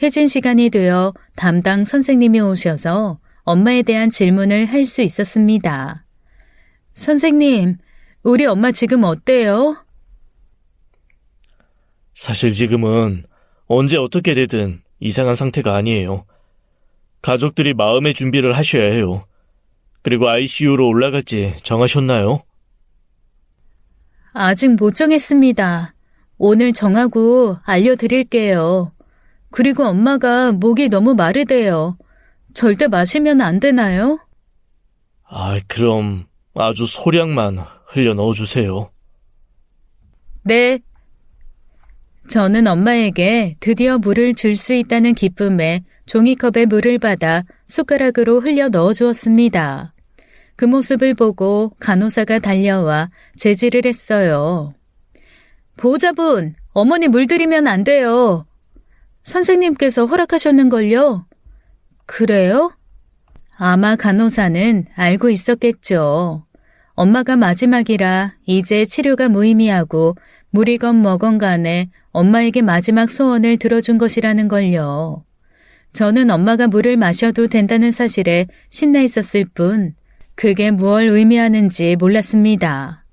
회진 시간이 되어 담당 선생님이 오셔서 엄마에 대한 질문을 할 수 있었습니다. 선생님, 우리 엄마 지금 어때요? 사실 지금은 언제 어떻게 되든 이상한 상태가 아니에요. 가족들이 마음의 준비를 하셔야 해요. 그리고 ICU로 올라갈지 정하셨나요? 아직 못 정했습니다. 오늘 정하고 알려드릴게요. 그리고 엄마가 목이 너무 마르대요. 절대 마시면 안 되나요? 그럼 아주 소량만 흘려 넣어주세요. 네. 저는 엄마에게 드디어 물을 줄 수 있다는 기쁨에 종이컵에 물을 받아 숟가락으로 흘려 넣어주었습니다. 그 모습을 보고 간호사가 달려와 제지를 했어요. 보호자분, 어머니 물 드리면 안 돼요. 선생님께서 허락하셨는걸요? 그래요? 아마 간호사는 알고 있었겠죠. 엄마가 마지막이라 이제 치료가 무의미하고 물이건 뭐건 간에 엄마에게 마지막 소원을 들어준 것이라는 걸요. 저는 엄마가 물을 마셔도 된다는 사실에 신나 있었을 뿐 그게 무얼 의미하는지 몰랐습니다.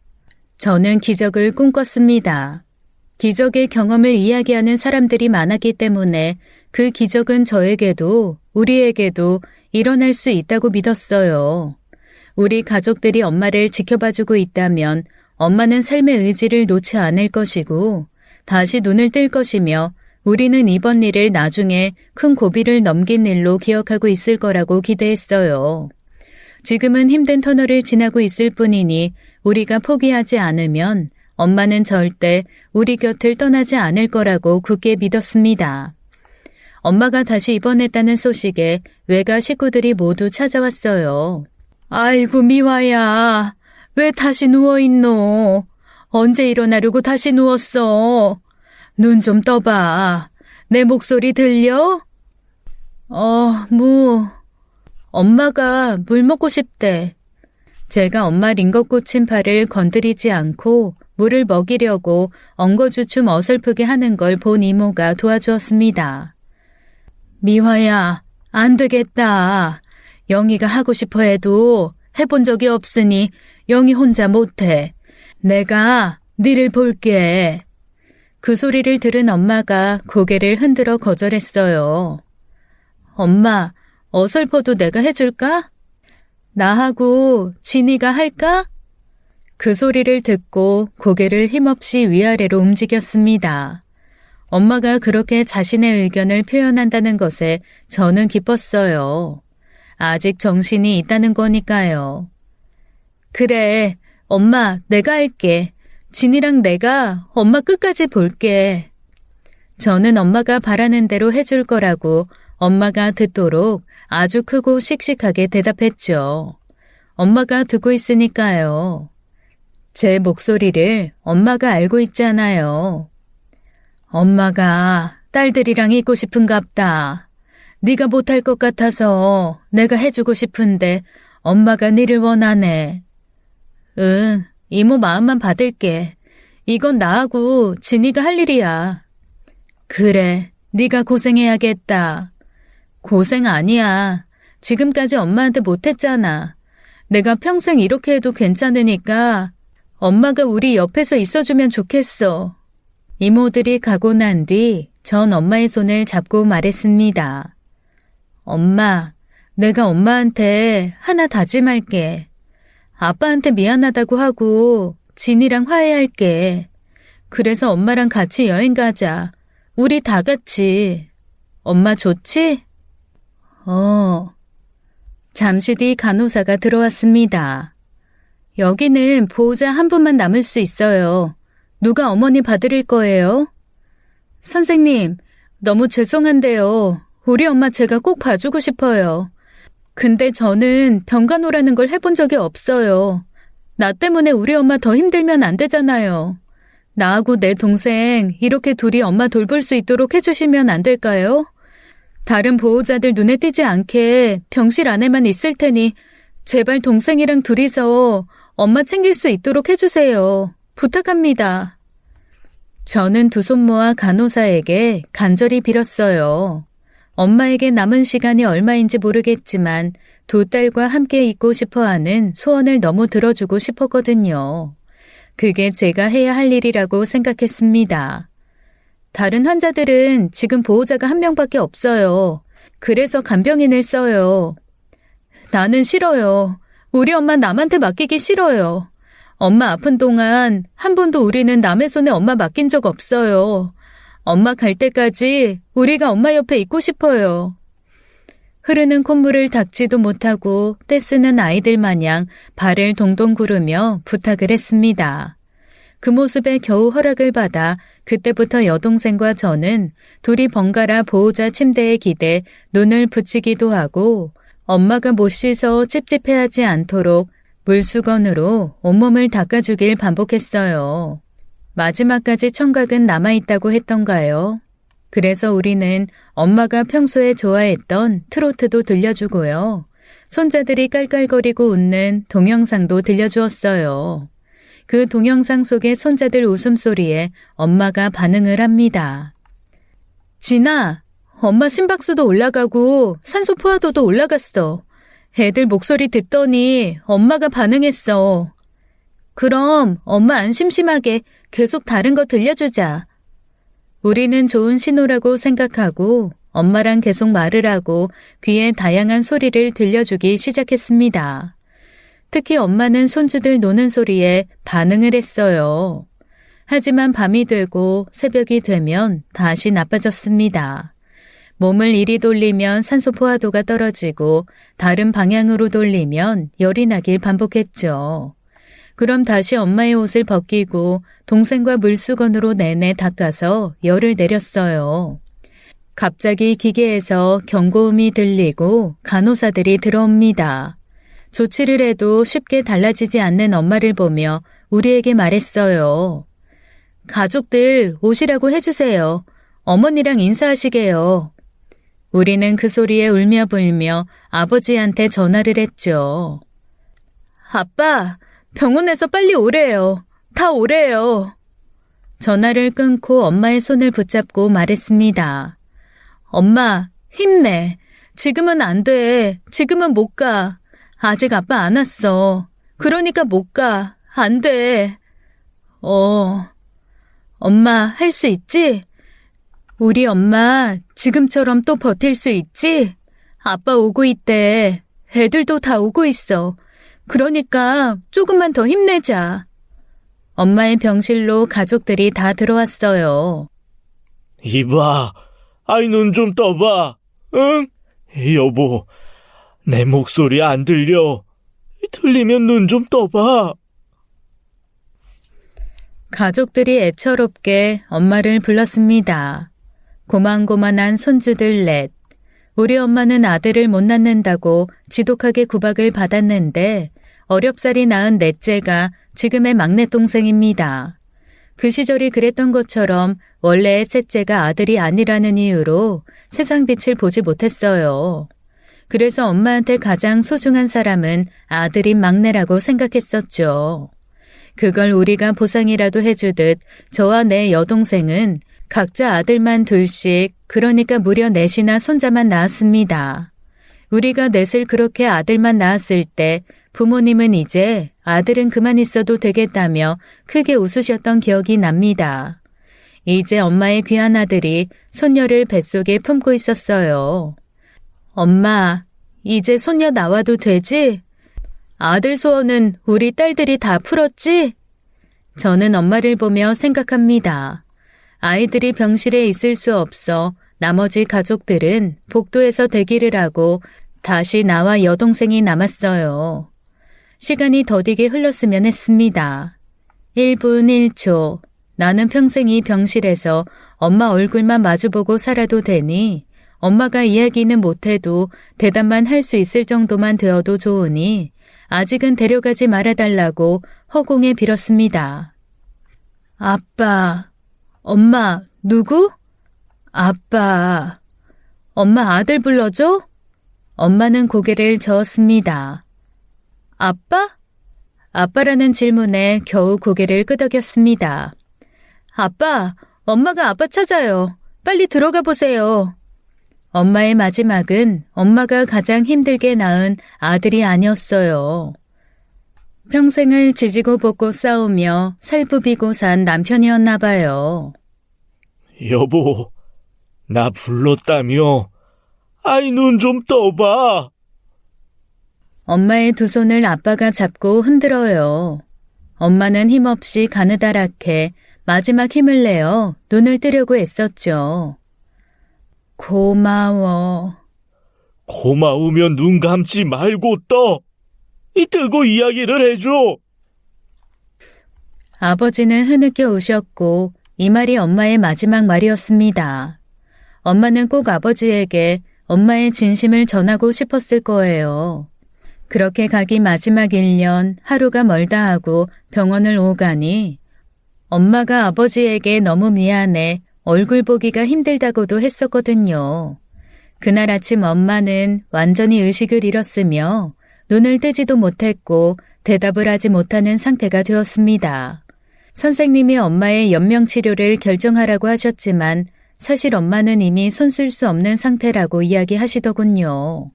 저는 기적을 꿈꿨습니다. 기적의 경험을 이야기하는 사람들이 많았기 때문에 그 기적은 저에게도 우리에게도 일어날 수 있다고 믿었어요. 우리 가족들이 엄마를 지켜봐주고 있다면 엄마는 삶의 의지를 놓지 않을 것이고 다시 눈을 뜰 것이며 우리는 이번 일을 나중에 큰 고비를 넘긴 일로 기억하고 있을 거라고 기대했어요. 지금은 힘든 터널을 지나고 있을 뿐이니 우리가 포기하지 않으면 엄마는 절대 우리 곁을 떠나지 않을 거라고 굳게 믿었습니다. 엄마가 다시 입원했다는 소식에 외가 식구들이 모두 찾아왔어요. 아이고 미화야, 왜 다시 누워있노? 언제 일어나려고 다시 누웠어? 눈 좀 떠봐. 내 목소리 들려? 엄마가 물 먹고 싶대. 제가 엄마 링거 꽂힌 팔을 건드리지 않고 물을 먹이려고 엉거주춤 어설프게 하는 걸 본 이모가 도와주었습니다. 미화야, 안 되겠다. 영희가 하고 싶어 해도 해본 적이 없으니 영희 혼자 못해. 내가 니를 볼게. 그 소리를 들은 엄마가 고개를 흔들어 거절했어요. 엄마, 어설퍼도 내가 해줄까? 나하고 진이가 할까? 그 소리를 듣고 고개를 힘없이 위아래로 움직였습니다. 엄마가 그렇게 자신의 의견을 표현한다는 것에 저는 기뻤어요. 아직 정신이 있다는 거니까요. 그래, 엄마, 내가 할게. 진이랑 내가 엄마 끝까지 볼게. 저는 엄마가 바라는 대로 해줄 거라고 엄마가 듣도록 아주 크고 씩씩하게 대답했죠. 엄마가 듣고 있으니까요. 제 목소리를 엄마가 알고 있잖아요. 엄마가 딸들이랑 있고 싶은갑다. 네가 못할 것 같아서 내가 해주고 싶은데 엄마가 니를 원하네. 응, 이모 마음만 받을게. 이건 나하고 진이가 할 일이야. 그래, 네가 고생해야겠다. 고생 아니야. 지금까지 엄마한테 못했잖아. 내가 평생 이렇게 해도 괜찮으니까 엄마가 우리 옆에서 있어주면 좋겠어. 이모들이 가고 난 뒤 전 엄마의 손을 잡고 말했습니다. 엄마, 내가 엄마한테 하나 다짐할게. 아빠한테 미안하다고 하고 진이랑 화해할게. 그래서 엄마랑 같이 여행 가자. 우리 다 같이. 엄마 좋지? 잠시 뒤 간호사가 들어왔습니다. 여기는 보호자 한 분만 남을 수 있어요. 누가 어머니 봐드릴 거예요? 선생님, 너무 죄송한데요. 우리 엄마 제가 꼭 봐주고 싶어요. 근데 저는 병간호라는 걸 해본 적이 없어요. 나 때문에 우리 엄마 더 힘들면 안 되잖아요. 나하고 내 동생 이렇게 둘이 엄마 돌볼 수 있도록 해주시면 안 될까요? 다른 보호자들 눈에 띄지 않게 병실 안에만 있을 테니 제발 동생이랑 둘이서 엄마 챙길 수 있도록 해주세요. 부탁합니다. 저는 두 손 모아 간호사에게 간절히 빌었어요. 엄마에게 남은 시간이 얼마인지 모르겠지만 두 딸과 함께 있고 싶어하는 소원을 너무 들어주고 싶었거든요. 그게 제가 해야 할 일이라고 생각했습니다. 다른 환자들은 지금 보호자가 한 명밖에 없어요. 그래서 간병인을 써요. 나는 싫어요. 우리 엄마 남한테 맡기기 싫어요. 엄마 아픈 동안 한 번도 우리는 남의 손에 엄마 맡긴 적 없어요. 엄마 갈 때까지 우리가 엄마 옆에 있고 싶어요. 흐르는 콧물을 닦지도 못하고 떼쓰는 아이들 마냥 발을 동동 구르며 부탁을 했습니다. 그 모습에 겨우 허락을 받아 그때부터 여동생과 저는 둘이 번갈아 보호자 침대에 기대 눈을 붙이기도 하고 엄마가 못 씻어 찝찝해하지 않도록 물수건으로 온몸을 닦아주길 반복했어요. 마지막까지 청각은 남아있다고 했던가요? 그래서 우리는 엄마가 평소에 좋아했던 트로트도 들려주고요. 손자들이 깔깔거리고 웃는 동영상도 들려주었어요. 그 동영상 속의 손자들 웃음소리에 엄마가 반응을 합니다. 진아, 엄마 심박수도 올라가고 산소 포화도도 올라갔어. 애들 목소리 듣더니 엄마가 반응했어. 그럼 엄마 안 심심하게 계속 다른 거 들려주자. 우리는 좋은 신호라고 생각하고 엄마랑 계속 말을 하고 귀에 다양한 소리를 들려주기 시작했습니다. 특히 엄마는 손주들 노는 소리에 반응을 했어요. 하지만 밤이 되고 새벽이 되면 다시 나빠졌습니다. 몸을 이리 돌리면 산소 포화도가 떨어지고 다른 방향으로 돌리면 열이 나길 반복했죠. 그럼 다시 엄마의 옷을 벗기고 동생과 물수건으로 내내 닦아서 열을 내렸어요. 갑자기 기계에서 경고음이 들리고 간호사들이 들어옵니다. 조치를 해도 쉽게 달라지지 않는 엄마를 보며 우리에게 말했어요. 가족들 오시라고 해주세요. 어머니랑 인사하시게요. 우리는 그 소리에 울며 불며 아버지한테 전화를 했죠. 아빠, 병원에서 빨리 오래요. 다 오래요. 전화를 끊고 엄마의 손을 붙잡고 말했습니다. 엄마, 힘내. 지금은 안 돼. 지금은 못 가. 아직 아빠 안 왔어. 그러니까 못 가. 안 돼. 엄마 할 수 있지? 우리 엄마 지금처럼 또 버틸 수 있지? 아빠 오고 있대. 애들도 다 오고 있어. 그러니까 조금만 더 힘내자. 엄마의 병실로 가족들이 다 들어왔어요. 이봐, 아이 눈 좀 떠봐. 응? 여보, 내 목소리 안 들려. 들리면 눈 좀 떠봐. 가족들이 애처롭게 엄마를 불렀습니다. 고만고만한 손주들 넷. 우리 엄마는 아들을 못 낳는다고 지독하게 구박을 받았는데 어렵사리 낳은 넷째가 지금의 막내 동생입니다. 그 시절이 그랬던 것처럼 원래 셋째가 아들이 아니라는 이유로 세상 빛을 보지 못했어요. 그래서 엄마한테 가장 소중한 사람은 아들인 막내라고 생각했었죠. 그걸 우리가 보상이라도 해주듯 저와 내 여동생은 각자 아들만 둘씩, 그러니까 무려 넷이나 손자만 낳았습니다. 우리가 넷을 그렇게 아들만 낳았을 때 부모님은 이제 아들은 그만 있어도 되겠다며 크게 웃으셨던 기억이 납니다. 이제 엄마의 귀한 아들이 손녀를 뱃속에 품고 있었어요. 엄마, 이제 손녀 나와도 되지? 아들 소원은 우리 딸들이 다 풀었지? 저는 엄마를 보며 생각합니다. 아이들이 병실에 있을 수 없어 나머지 가족들은 복도에서 대기를 하고 다시 나와 여동생이 남았어요. 시간이 더디게 흘렀으면 했습니다. 1분 1초. 나는 평생 이 병실에서 엄마 얼굴만 마주보고 살아도 되니 엄마가 이야기는 못해도 대답만 할 수 있을 정도만 되어도 좋으니 아직은 데려가지 말아달라고 허공에 빌었습니다. 아빠, 엄마, 누구? 아빠, 엄마 아들 불러줘? 엄마는 고개를 저었습니다. 아빠? 아빠라는 질문에 겨우 고개를 끄덕였습니다. 아빠, 엄마가 아빠 찾아요. 빨리 들어가 보세요. 엄마의 마지막은 엄마가 가장 힘들게 낳은 아들이 아니었어요. 평생을 지지고 볶고 싸우며 살부비고 산 남편이었나 봐요. 여보, 나 불렀다며? 아이, 눈 좀 떠봐. 엄마의 두 손을 아빠가 잡고 흔들어요. 엄마는 힘없이 가느다랗게 마지막 힘을 내어 눈을 뜨려고 애썼죠. 고마워. 고마우면 눈 감지 말고 떠. 뜨고 이야기를 해줘. 아버지는 흐느껴 우셨고 이 말이 엄마의 마지막 말이었습니다. 엄마는 꼭 아버지에게 엄마의 진심을 전하고 싶었을 거예요. 그렇게 가기 마지막 1년 하루가 멀다 하고 병원을 오가니 엄마가 아버지에게 너무 미안해 얼굴 보기가 힘들다고도 했었거든요. 그날 아침 엄마는 완전히 의식을 잃었으며 눈을 뜨지도 못했고 대답을 하지 못하는 상태가 되었습니다. 선생님이 엄마의 연명치료를 결정하라고 하셨지만 사실 엄마는 이미 손쓸 수 없는 상태라고 이야기하시더군요.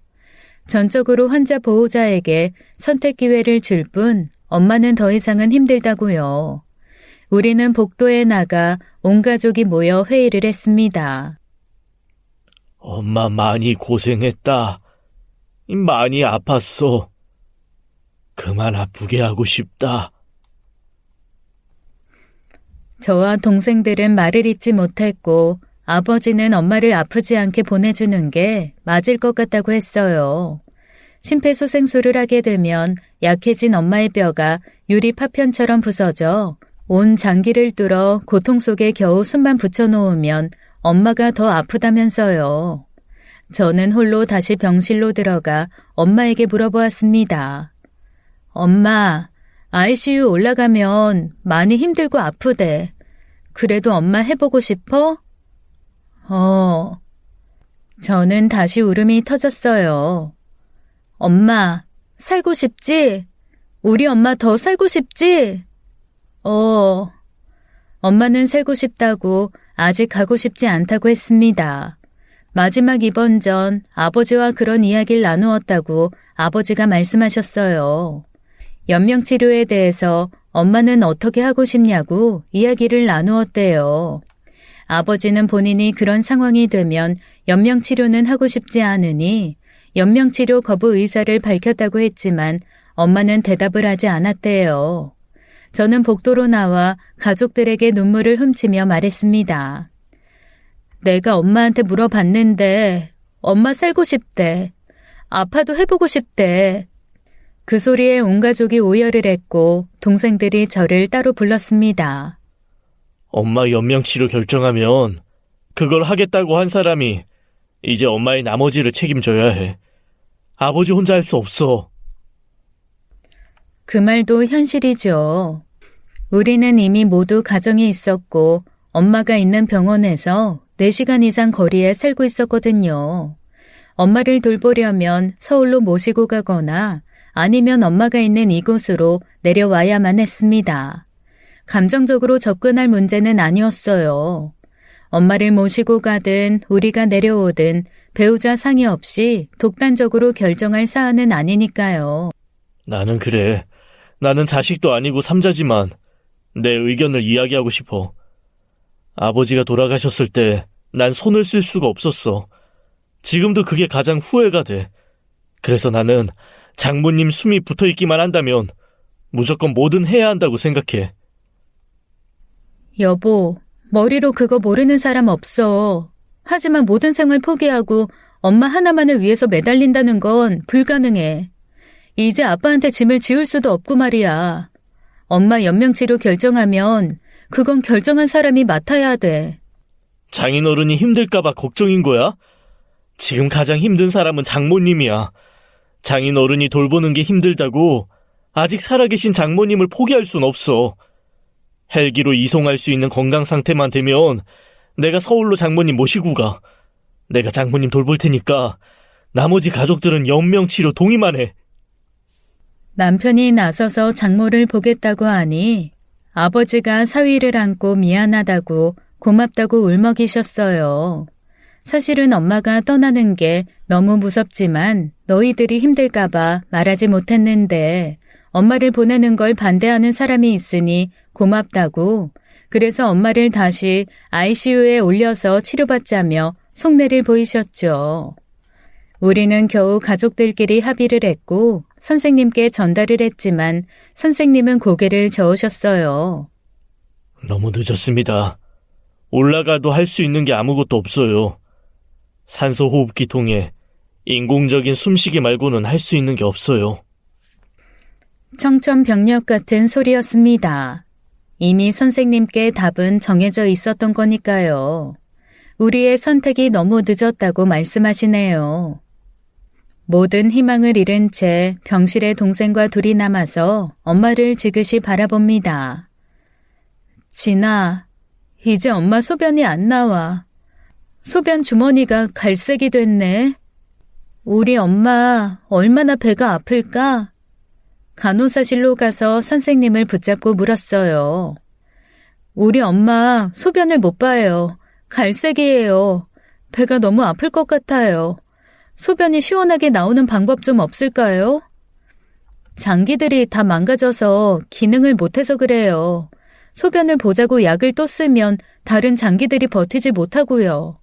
전적으로 환자 보호자에게 선택 기회를 줄 뿐 엄마는 더 이상은 힘들다고요. 우리는 복도에 나가 온 가족이 모여 회의를 했습니다. 엄마 많이 고생했다. 많이 아팠어. 그만 아프게 하고 싶다. 저와 동생들은 말을 잇지 못했고 아버지는 엄마를 아프지 않게 보내주는 게 맞을 것 같다고 했어요. 심폐소생술을 하게 되면 약해진 엄마의 뼈가 유리 파편처럼 부서져 온 장기를 뚫어 고통 속에 겨우 숨만 붙여놓으면 엄마가 더 아프다면서요. 저는 홀로 다시 병실로 들어가 엄마에게 물어보았습니다. 엄마, ICU 올라가면 많이 힘들고 아프대. 그래도 엄마 해보고 싶어? 저는 다시 울음이 터졌어요. 엄마, 살고 싶지? 우리 엄마 더 살고 싶지? 엄마는 살고 싶다고 아직 가고 싶지 않다고 했습니다. 마지막 입원 전 아버지와 그런 이야기를 나누었다고 아버지가 말씀하셨어요. 연명치료에 대해서 엄마는 어떻게 하고 싶냐고 이야기를 나누었대요. 아버지는 본인이 그런 상황이 되면 연명치료는 하고 싶지 않으니 연명치료 거부 의사를 밝혔다고 했지만 엄마는 대답을 하지 않았대요. 저는 복도로 나와 가족들에게 눈물을 훔치며 말했습니다. 내가 엄마한테 물어봤는데 엄마 살고 싶대. 아파도 해보고 싶대. 그 소리에 온 가족이 오열을 했고 동생들이 저를 따로 불렀습니다. 엄마 연명치료 결정하면 그걸 하겠다고 한 사람이 이제 엄마의 나머지를 책임져야 해. 아버지 혼자 할 수 없어. 그 말도 현실이죠. 우리는 이미 모두 가정이 있었고 엄마가 있는 병원에서 4시간 이상 거리에 살고 있었거든요. 엄마를 돌보려면 서울로 모시고 가거나 아니면 엄마가 있는 이곳으로 내려와야만 했습니다. 감정적으로 접근할 문제는 아니었어요. 엄마를 모시고 가든 우리가 내려오든 배우자 상의 없이 독단적으로 결정할 사안은 아니니까요. 나는 그래. 나는 자식도 아니고 삼자지만 내 의견을 이야기하고 싶어. 아버지가 돌아가셨을 때 난 손을 쓸 수가 없었어. 지금도 그게 가장 후회가 돼. 그래서 나는 장모님 숨이 붙어있기만 한다면 무조건 뭐든 해야 한다고 생각해. 여보, 머리로 그거 모르는 사람 없어. 하지만 모든 생활 포기하고 엄마 하나만을 위해서 매달린다는 건 불가능해. 이제 아빠한테 짐을 지울 수도 없고 말이야. 엄마 연명치료 결정하면 그건 결정한 사람이 맡아야 돼. 장인어른이 힘들까봐 걱정인 거야? 지금 가장 힘든 사람은 장모님이야. 장인어른이 돌보는 게 힘들다고 아직 살아계신 장모님을 포기할 순 없어. 헬기로 이송할 수 있는 건강 상태만 되면 내가 서울로 장모님 모시고 가. 내가 장모님 돌볼 테니까 나머지 가족들은 연명치료 동의만 해. 남편이 나서서 장모를 보겠다고 하니 아버지가 사위를 안고 미안하다고 고맙다고 울먹이셨어요. 사실은 엄마가 떠나는 게 너무 무섭지만 너희들이 힘들까봐 말하지 못했는데 엄마를 보내는 걸 반대하는 사람이 있으니 고맙다고, 그래서 엄마를 다시 ICU에 올려서 치료받자며 속내를 보이셨죠. 우리는 겨우 가족들끼리 합의를 했고 선생님께 전달을 했지만 선생님은 고개를 저으셨어요. 너무 늦었습니다. 올라가도 할 수 있는 게 아무것도 없어요. 산소 호흡기 통해 인공적인 숨쉬기 말고는 할 수 있는 게 없어요. 청천벽력 같은 소리였습니다. 이미 선생님께 답은 정해져 있었던 거니까요. 우리의 선택이 너무 늦었다고 말씀하시네요. 모든 희망을 잃은 채 병실에 동생과 둘이 남아서 엄마를 지그시 바라봅니다. 진아, 이제 엄마 소변이 안 나와. 소변 주머니가 갈색이 됐네. 우리 엄마 얼마나 배가 아플까? 간호사실로 가서 선생님을 붙잡고 물었어요. 우리 엄마 소변을 못 봐요. 갈색이에요. 배가 너무 아플 것 같아요. 소변이 시원하게 나오는 방법 좀 없을까요? 장기들이 다 망가져서 기능을 못해서 그래요. 소변을 보자고 약을 또 쓰면 다른 장기들이 버티지 못하고요.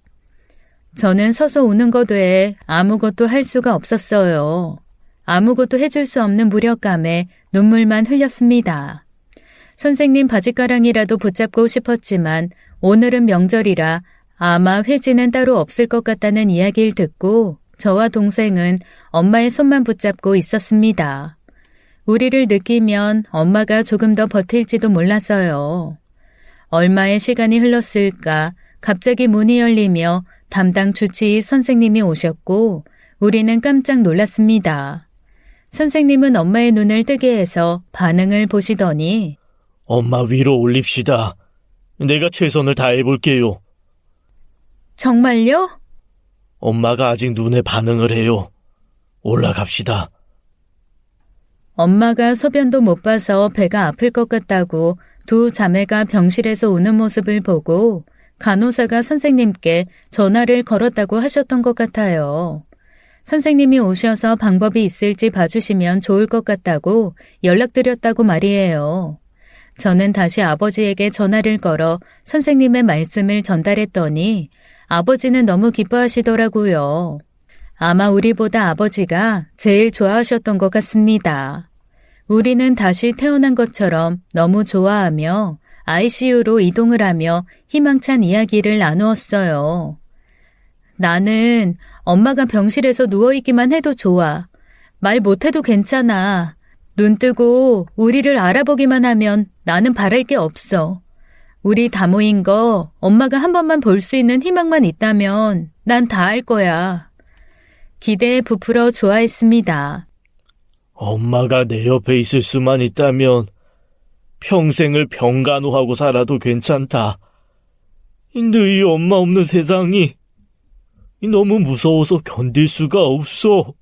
저는 서서 우는 것 외에 아무것도 할 수가 없었어요. 아무것도 해줄 수 없는 무력감에 눈물만 흘렸습니다. 선생님 바짓가랑이라도 붙잡고 싶었지만 오늘은 명절이라 아마 회지는 따로 없을 것 같다는 이야기를 듣고 저와 동생은 엄마의 손만 붙잡고 있었습니다. 우리를 느끼면 엄마가 조금 더 버틸지도 몰랐어요. 얼마의 시간이 흘렀을까 갑자기 문이 열리며 담당 주치의 선생님이 오셨고 우리는 깜짝 놀랐습니다. 선생님은 엄마의 눈을 뜨게 해서 반응을 보시더니 엄마 위로 올립시다. 내가 최선을 다해볼게요. 정말요? 엄마가 아직 눈에 반응을 해요. 올라갑시다. 엄마가 소변도 못 봐서 배가 아플 것 같다고 두 자매가 병실에서 우는 모습을 보고 간호사가 선생님께 전화를 걸었다고 하셨던 것 같아요. 선생님이 오셔서 방법이 있을지 봐주시면 좋을 것 같다고 연락드렸다고 말이에요. 저는 다시 아버지에게 전화를 걸어 선생님의 말씀을 전달했더니 아버지는 너무 기뻐하시더라고요. 아마 우리보다 아버지가 제일 좋아하셨던 것 같습니다. 우리는 다시 태어난 것처럼 너무 좋아하며 ICU로 이동을 하며 희망찬 이야기를 나누었어요. 나는 엄마가 병실에서 누워있기만 해도 좋아. 말 못해도 괜찮아. 눈 뜨고 우리를 알아보기만 하면 나는 바랄 게 없어. 우리 다 모인 거 엄마가 한 번만 볼 수 있는 희망만 있다면 난 다 할 거야. 기대에 부풀어 좋아했습니다. 엄마가 내 옆에 있을 수만 있다면 평생을 병간호하고 살아도 괜찮다. 너희 엄마 없는 세상이 너무 무서워서 견딜 수가 없어.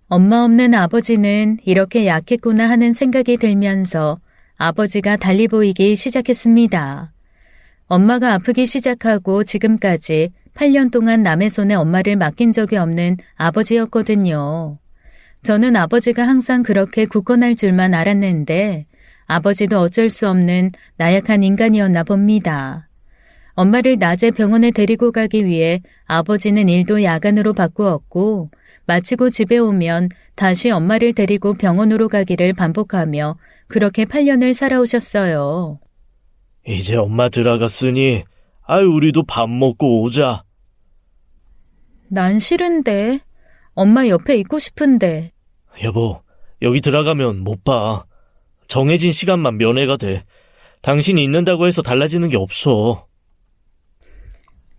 엄마 없는 아버지는 이렇게 약했구나 하는 생각이 들면서 아버지가 달리 보이기 시작했습니다. 엄마가 아프기 시작하고 지금까지 8년 동안 남의 손에 엄마를 맡긴 적이 없는 아버지였거든요. 저는 아버지가 항상 그렇게 굳건할 줄만 알았는데 아버지도 어쩔 수 없는 나약한 인간이었나 봅니다. 엄마를 낮에 병원에 데리고 가기 위해 아버지는 일도 야간으로 바꾸었고 마치고 집에 오면 다시 엄마를 데리고 병원으로 가기를 반복하며 그렇게 8년을 살아오셨어요. 이제 엄마 들어갔으니 우리도 밥 먹고 오자. 난 싫은데. 엄마 옆에 있고 싶은데. 여보, 여기 들어가면 못 봐. 정해진 시간만 면회가 돼. 당신이 있는다고 해서 달라지는 게 없어.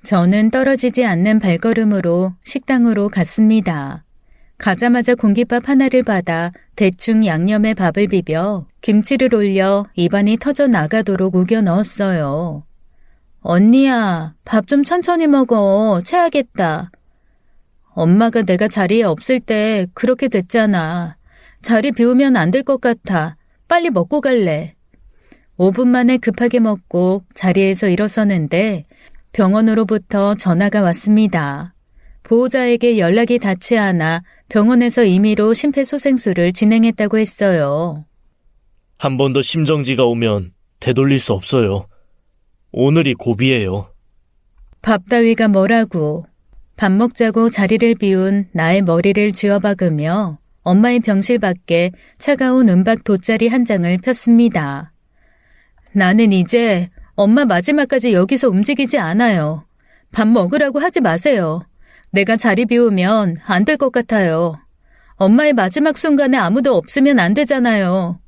저는 떨어지지 않는 발걸음으로 식당으로 갔습니다. 가자마자 공깃밥 하나를 받아 대충 양념에 밥을 비벼 김치를 올려 입안이 터져 나가도록 우겨 넣었어요. 언니야, 밥 좀 천천히 먹어. 체하겠다. 엄마가 내가 자리에 없을 때 그렇게 됐잖아. 자리 비우면 안 될 것 같아. 빨리 먹고 갈래. 5분 만에 급하게 먹고 자리에서 일어서는데 병원으로부터 전화가 왔습니다. 보호자에게 연락이 닿지 않아 병원에서 임의로 심폐소생술을 진행했다고 했어요. 한 번 더 심정지가 오면 되돌릴 수 없어요. 오늘이 고비예요. 밥 따위가 뭐라고. 밥 먹자고 자리를 비운 나의 머리를 쥐어박으며 엄마의 병실 밖에 차가운 은박 돗자리 한 장을 폈습니다. 나는 이제 엄마 마지막까지 여기서 움직이지 않아요. 밥 먹으라고 하지 마세요. 내가 자리 비우면 안 될 것 같아요. 엄마의 마지막 순간에 아무도 없으면 안 되잖아요.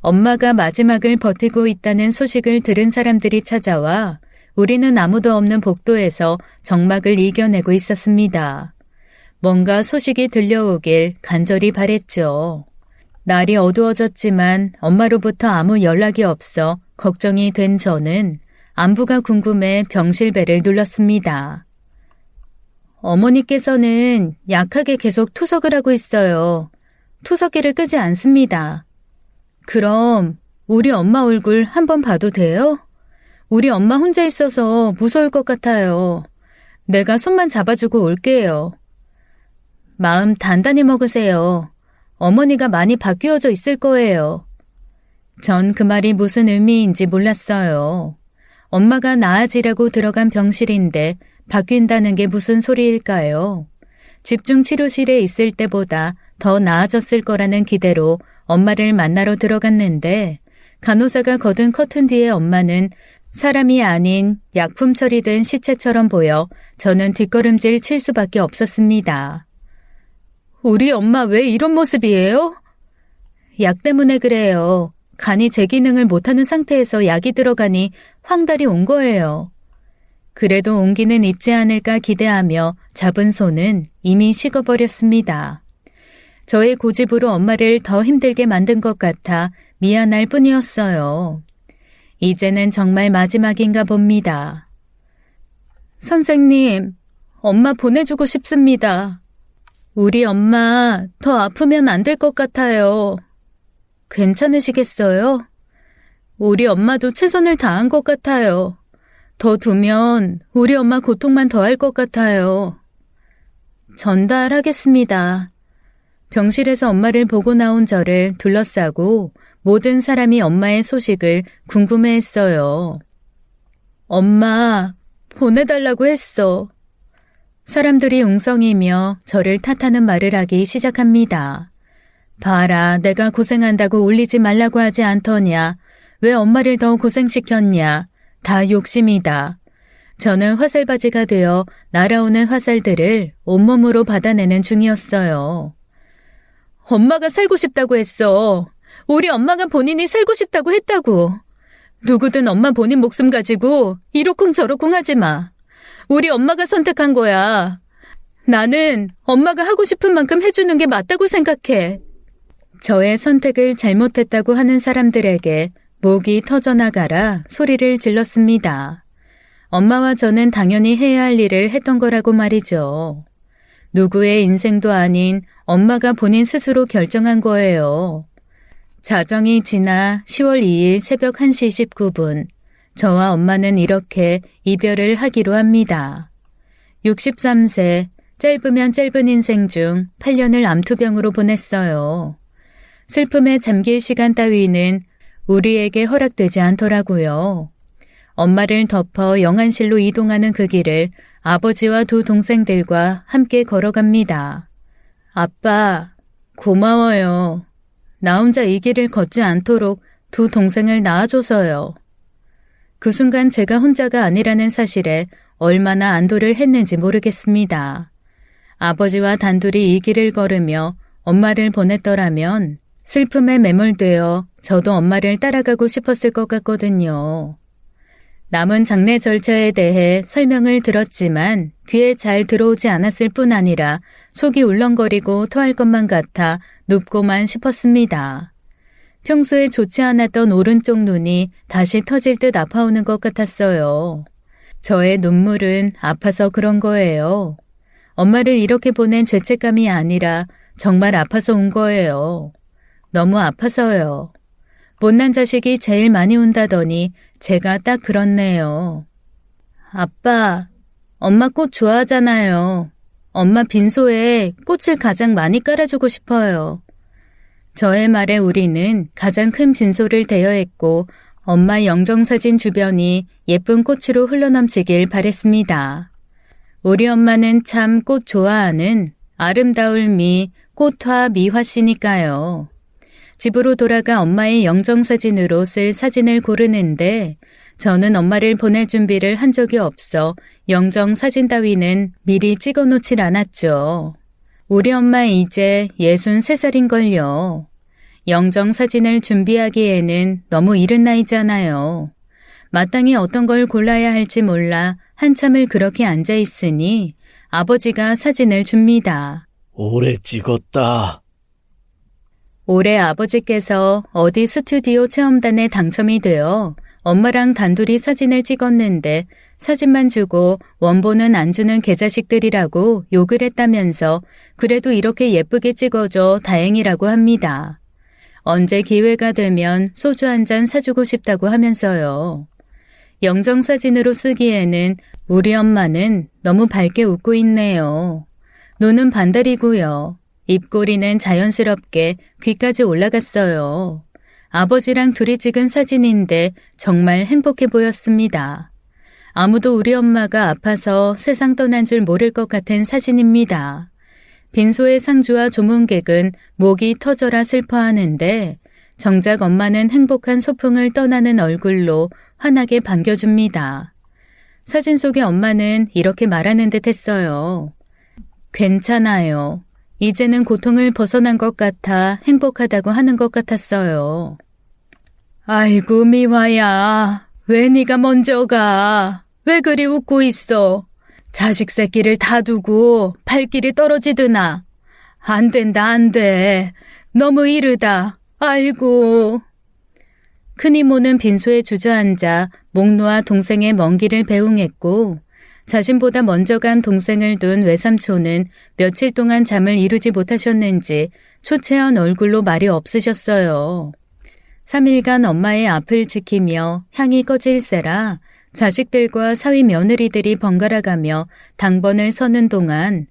엄마가 마지막을 버티고 있다는 소식을 들은 사람들이 찾아와 우리는 아무도 없는 복도에서 정막을 이겨내고 있었습니다. 뭔가 소식이 들려오길 간절히 바랬죠. 날이 어두워졌지만 엄마로부터 아무 연락이 없어 걱정이 된 저는 안부가 궁금해 병실벨을 눌렀습니다. 어머니께서는 약하게 계속 투석을 하고 있어요. 투석기를 끄지 않습니다. 그럼 우리 엄마 얼굴 한번 봐도 돼요? 우리 엄마 혼자 있어서 무서울 것 같아요. 내가 손만 잡아주고 올게요. 마음 단단히 먹으세요. 어머니가 많이 바뀌어져 있을 거예요. 전 그 말이 무슨 의미인지 몰랐어요. 엄마가 나아지라고 들어간 병실인데 바뀐다는 게 무슨 소리일까요? 집중치료실에 있을 때보다 더 나아졌을 거라는 기대로 엄마를 만나러 들어갔는데 간호사가 걷은 커튼 뒤에 엄마는 사람이 아닌 약품 처리된 시체처럼 보여 저는 뒷걸음질 칠 수밖에 없었습니다. 우리 엄마 왜 이런 모습이에요? 약 때문에 그래요. 간이 제 기능을 못하는 상태에서 약이 들어가니 황달이 온 거예요. 그래도 온기는 있지 않을까 기대하며 잡은 손은 이미 식어버렸습니다. 저의 고집으로 엄마를 더 힘들게 만든 것 같아 미안할 뿐이었어요. 이제는 정말 마지막인가 봅니다. 선생님, 엄마 보내주고 싶습니다. 우리 엄마 더 아프면 안 될 것 같아요. 괜찮으시겠어요? 우리 엄마도 최선을 다한 것 같아요. 더 두면 우리 엄마 고통만 더할 것 같아요. 전달하겠습니다. 병실에서 엄마를 보고 나온 저를 둘러싸고 모든 사람이 엄마의 소식을 궁금해했어요. 엄마, 보내달라고 했어. 사람들이 웅성이며 저를 탓하는 말을 하기 시작합니다. 봐라, 내가 고생한다고 울리지 말라고 하지 않더냐. 왜 엄마를 더 고생시켰냐. 다 욕심이다. 저는 화살바지가 되어 날아오는 화살들을 온몸으로 받아내는 중이었어요. 엄마가 살고 싶다고 했어. 우리 엄마가 본인이 살고 싶다고 했다고. 누구든 엄마 본인 목숨 가지고 이러쿵저러쿵 하지 마. 우리 엄마가 선택한 거야. 나는 엄마가 하고 싶은 만큼 해주는 게 맞다고 생각해. 저의 선택을 잘못했다고 하는 사람들에게 목이 터져나가라 소리를 질렀습니다. 엄마와 저는 당연히 해야 할 일을 했던 거라고 말이죠. 누구의 인생도 아닌 엄마가 본인 스스로 결정한 거예요. 자정이 지나 10월 2일 새벽 1시 19분, 저와 엄마는 이렇게 이별을 하기로 합니다. 63세, 짧으면 짧은 인생 중 8년을 암투병으로 보냈어요. 슬픔에 잠길 시간 따위는 우리에게 허락되지 않더라고요. 엄마를 덮어 영안실로 이동하는 그 길을 아버지와 두 동생들과 함께 걸어갑니다. 아빠, 고마워요. 나 혼자 이 길을 걷지 않도록 두 동생을 낳아줘서요. 그 순간 제가 혼자가 아니라는 사실에 얼마나 안도를 했는지 모르겠습니다. 아버지와 단둘이 이 길을 걸으며 엄마를 보냈더라면 슬픔에 매몰되어 저도 엄마를 따라가고 싶었을 것 같거든요. 남은 장례 절차에 대해 설명을 들었지만 귀에 잘 들어오지 않았을 뿐 아니라 속이 울렁거리고 토할 것만 같아 눕고만 싶었습니다. 평소에 좋지 않았던 오른쪽 눈이 다시 터질 듯 아파오는 것 같았어요. 저의 눈물은 아파서 그런 거예요. 엄마를 이렇게 보낸 죄책감이 아니라 정말 아파서 운 거예요. 너무 아파서요. 못난 자식이 제일 많이 운다더니 제가 딱 그렇네요. 아빠, 엄마 꽃 좋아하잖아요. 엄마 빈소에 꽃을 가장 많이 깔아주고 싶어요. 저의 말에 우리는 가장 큰 빈소를 대여했고 엄마 영정사진 주변이 예쁜 꽃으로 흘러넘치길 바랬습니다. 우리 엄마는 참 꽃 좋아하는 아름다울 미 꽃화 미화씨니까요. 집으로 돌아가 엄마의 영정사진으로 쓸 사진을 고르는데 저는 엄마를 보낼 준비를 한 적이 없어 영정사진 따위는 미리 찍어놓질 않았죠. 우리 엄마 이제 63살인걸요. 영정사진을 준비하기에는 너무 이른 나이잖아요. 마땅히 어떤 걸 골라야 할지 몰라 한참을 그렇게 앉아있으니 아버지가 사진을 줍니다. 오래 찍었다. 올해 아버지께서 어디 스튜디오 체험단에 당첨이 되어 엄마랑 단둘이 사진을 찍었는데 사진만 주고 원본은 안 주는 개자식들이라고 욕을 했다면서 그래도 이렇게 예쁘게 찍어줘 다행이라고 합니다. 언제 기회가 되면 소주 한 잔 사주고 싶다고 하면서요. 영정사진으로 쓰기에는 우리 엄마는 너무 밝게 웃고 있네요. 눈은 반달이고요. 입꼬리는 자연스럽게 귀까지 올라갔어요. 아버지랑 둘이 찍은 사진인데 정말 행복해 보였습니다. 아무도 우리 엄마가 아파서 세상 떠난 줄 모를 것 같은 사진입니다. 빈소의 상주와 조문객은 목이 터져라 슬퍼하는데 정작 엄마는 행복한 소풍을 떠나는 얼굴로 환하게 반겨줍니다. 사진 속의 엄마는 이렇게 말하는 듯 했어요. 괜찮아요. 이제는 고통을 벗어난 것 같아 행복하다고 하는 것 같았어요. 아이고 미화야, 왜 네가 먼저 가? 왜 그리 웃고 있어? 자식 새끼를 다 두고 발길이 떨어지드나. 안 된다 안 돼. 너무 이르다. 아이고. 큰이모는 빈소에 주저앉아 목 놓아 동생의 먼 길을 배웅했고 자신보다 먼저 간 동생을 둔 외삼촌은 며칠 동안 잠을 이루지 못하셨는지 초췌한 얼굴로 말이 없으셨어요. 3일간 엄마의 앞을 지키며 향이 꺼질세라 자식들과 사위 며느리들이 번갈아가며 당번을 서는 동안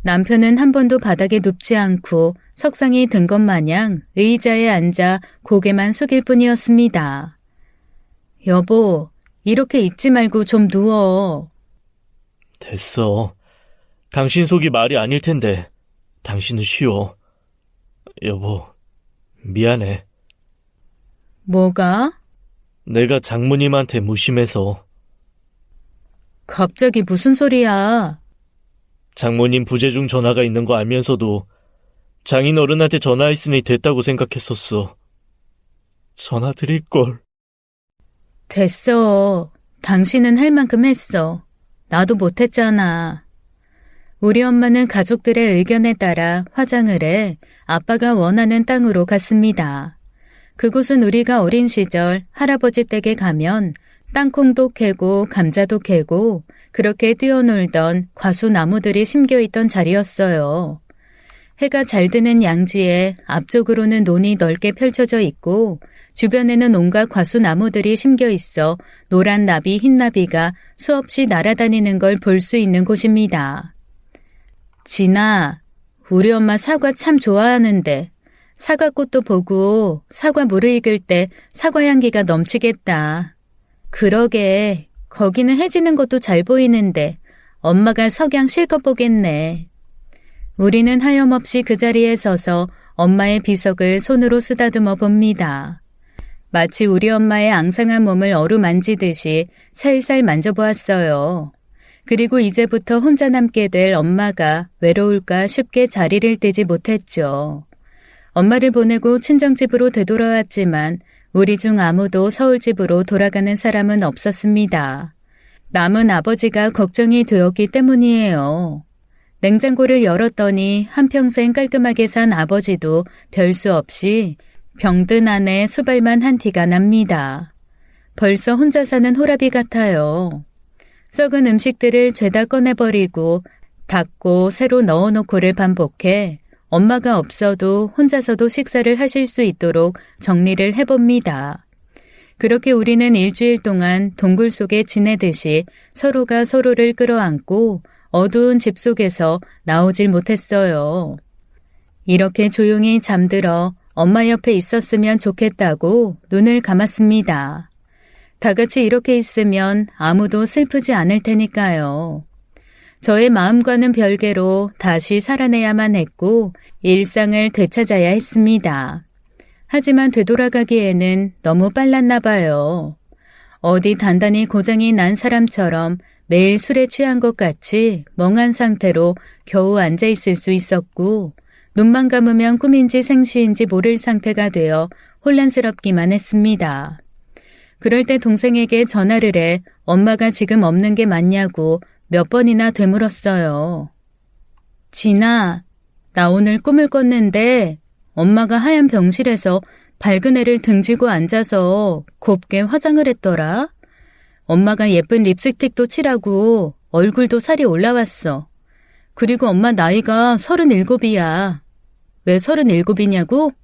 남편은 한 번도 바닥에 눕지 않고 석상이 든 것 마냥 의자에 앉아 고개만 숙일 뿐이었습니다. 여보, 이렇게 있지 말고 좀 누워. 됐어. 당신 속이 말이 아닐 텐데 당신은 쉬어. 여보, 미안해. 뭐가? 내가 장모님한테 무심해서. 갑자기 무슨 소리야? 장모님 부재중 전화가 있는 거 알면서도 장인 어른한테 전화했으니 됐다고 생각했었어. 전화 드릴걸. 됐어. 당신은 할 만큼 했어. 나도 못했잖아. 우리 엄마는 가족들의 의견에 따라 화장을 해 아빠가 원하는 땅으로 갔습니다. 그곳은 우리가 어린 시절 할아버지 댁에 가면 땅콩도 캐고 감자도 캐고 그렇게 뛰어놀던 과수나무들이 심겨있던 자리였어요. 해가 잘 드는 양지에 앞쪽으로는 논이 넓게 펼쳐져 있고 주변에는 온갖 과수나무들이 심겨있어 노란 나비, 흰 나비가 수없이 날아다니는 걸 볼 수 있는 곳입니다. 진아, 우리 엄마 사과 참 좋아하는데 사과꽃도 보고 사과 물을 익을 때 사과 향기가 넘치겠다. 그러게, 거기는 해 지는 것도 잘 보이는데 엄마가 석양 실컷 보겠네. 우리는 하염없이 그 자리에 서서 엄마의 비석을 손으로 쓰다듬어 봅니다. 마치 우리 엄마의 앙상한 몸을 어루만지듯이 살살 만져보았어요. 그리고 이제부터 혼자 남게 될 엄마가 외로울까 쉽게 자리를 뜨지 못했죠. 엄마를 보내고 친정집으로 되돌아왔지만 우리 중 아무도 서울집으로 돌아가는 사람은 없었습니다. 남은 아버지가 걱정이 되었기 때문이에요. 냉장고를 열었더니 한평생 깔끔하게 산 아버지도 별수 없이 병든 안에 수발만 한 티가 납니다. 벌써 혼자 사는 호랍이 같아요. 썩은 음식들을 죄다 꺼내버리고 닫고 새로 넣어놓고를 반복해 엄마가 없어도 혼자서도 식사를 하실 수 있도록 정리를 해봅니다. 그렇게 우리는 일주일 동안 동굴 속에 지내듯이 서로가 서로를 끌어안고 어두운 집 속에서 나오질 못했어요. 이렇게 조용히 잠들어 엄마 옆에 있었으면 좋겠다고 눈을 감았습니다. 다 같이 이렇게 있으면 아무도 슬프지 않을 테니까요. 저의 마음과는 별개로 다시 살아내야만 했고 일상을 되찾아야 했습니다. 하지만 되돌아가기에는 너무 빨랐나 봐요. 어디 단단히 고장이 난 사람처럼 매일 술에 취한 것 같이 멍한 상태로 겨우 앉아 있을 수 있었고 눈만 감으면 꿈인지 생시인지 모를 상태가 되어 혼란스럽기만 했습니다. 그럴 때 동생에게 전화를 해 엄마가 지금 없는 게 맞냐고 몇 번이나 되물었어요. 진아, 나 오늘 꿈을 꿨는데 엄마가 하얀 병실에서 밝은 애를 등지고 앉아서 곱게 화장을 했더라. 엄마가 예쁜 립스틱도 칠하고 얼굴도 살이 올라왔어. 그리고 엄마 나이가 37이야. 왜 37이냐고?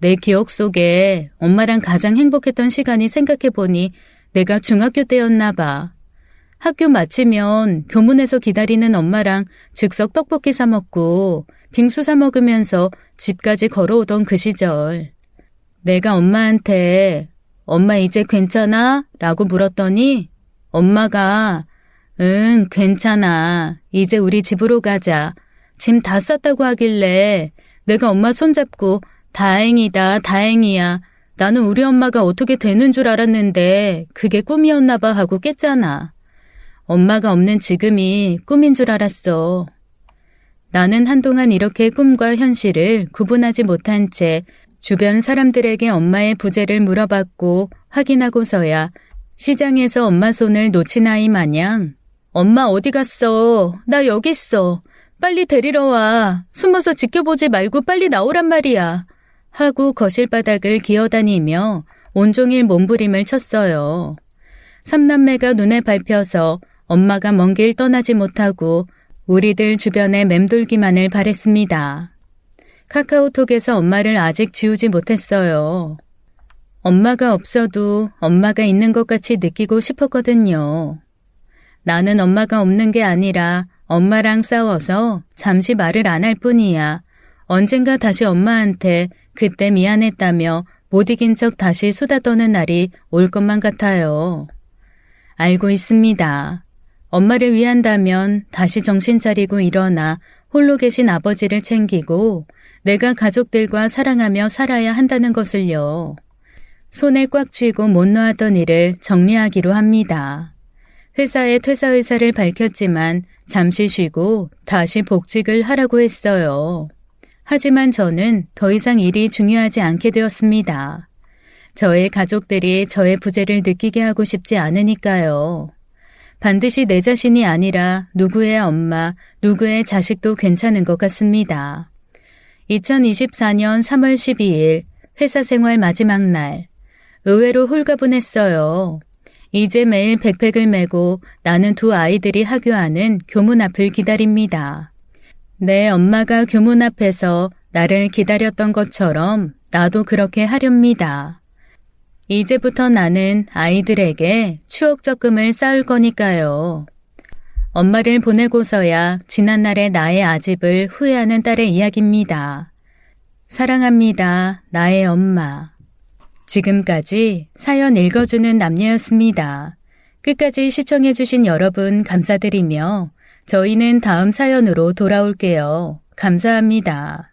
내 기억 속에 엄마랑 가장 행복했던 시간이 생각해보니 내가 중학교 때였나 봐. 학교 마치면 교문에서 기다리는 엄마랑 즉석 떡볶이 사 먹고 빙수 사 먹으면서 집까지 걸어오던 그 시절. 내가 엄마한테 엄마 이제 괜찮아? 라고 물었더니 엄마가 응, 괜찮아. 이제 우리 집으로 가자. 짐 다 쌌다고 하길래 내가 엄마 손잡고 다행이다, 다행이야. 나는 우리 엄마가 어떻게 되는 줄 알았는데 그게 꿈이었나 봐 하고 깼잖아. 엄마가 없는 지금이 꿈인 줄 알았어. 나는 한동안 이렇게 꿈과 현실을 구분하지 못한 채 주변 사람들에게 엄마의 부재를 물어봤고 확인하고서야 시장에서 엄마 손을 놓친 아이 마냥 엄마 어디 갔어? 나 여기 있어. 빨리 데리러 와. 숨어서 지켜보지 말고 빨리 나오란 말이야. 하고 거실 바닥을 기어다니며 온종일 몸부림을 쳤어요. 삼남매가 눈에 밟혀서 엄마가 먼 길 떠나지 못하고 우리들 주변에 맴돌기만을 바랬습니다. 카카오톡에서 엄마를 아직 지우지 못했어요. 엄마가 없어도 엄마가 있는 것 같이 느끼고 싶었거든요. 나는 엄마가 없는 게 아니라 엄마랑 싸워서 잠시 말을 안 할 뿐이야. 언젠가 다시 엄마한테 그때 미안했다며 못 이긴 척 다시 수다 떠는 날이 올 것만 같아요. 알고 있습니다. 엄마를 위한다면 다시 정신 차리고 일어나 홀로 계신 아버지를 챙기고 내가 가족들과 사랑하며 살아야 한다는 것을요. 손에 꽉 쥐고 못 놓았던 일을 정리하기로 합니다. 회사에 퇴사 의사를 밝혔지만 잠시 쉬고 다시 복직을 하라고 했어요. 하지만 저는 더 이상 일이 중요하지 않게 되었습니다. 저의 가족들이 저의 부재를 느끼게 하고 싶지 않으니까요. 반드시 내 자신이 아니라 누구의 엄마, 누구의 자식도 괜찮은 것 같습니다. 2024년 3월 12일 회사 생활 마지막 날. 의외로 홀가분했어요. 이제 매일 백팩을 메고 나는 두 아이들이 하교하는 교문 앞을 기다립니다. 내 엄마가 교문 앞에서 나를 기다렸던 것처럼 나도 그렇게 하렵니다. 이제부터 나는 아이들에게 추억 적금을 쌓을 거니까요. 엄마를 보내고서야 지난날의 나의 아집을 후회하는 딸의 이야기입니다. 사랑합니다. 나의 엄마. 지금까지 사연 읽어주는 남녀였습니다. 끝까지 시청해주신 여러분 감사드리며 저희는 다음 사연으로 돌아올게요. 감사합니다.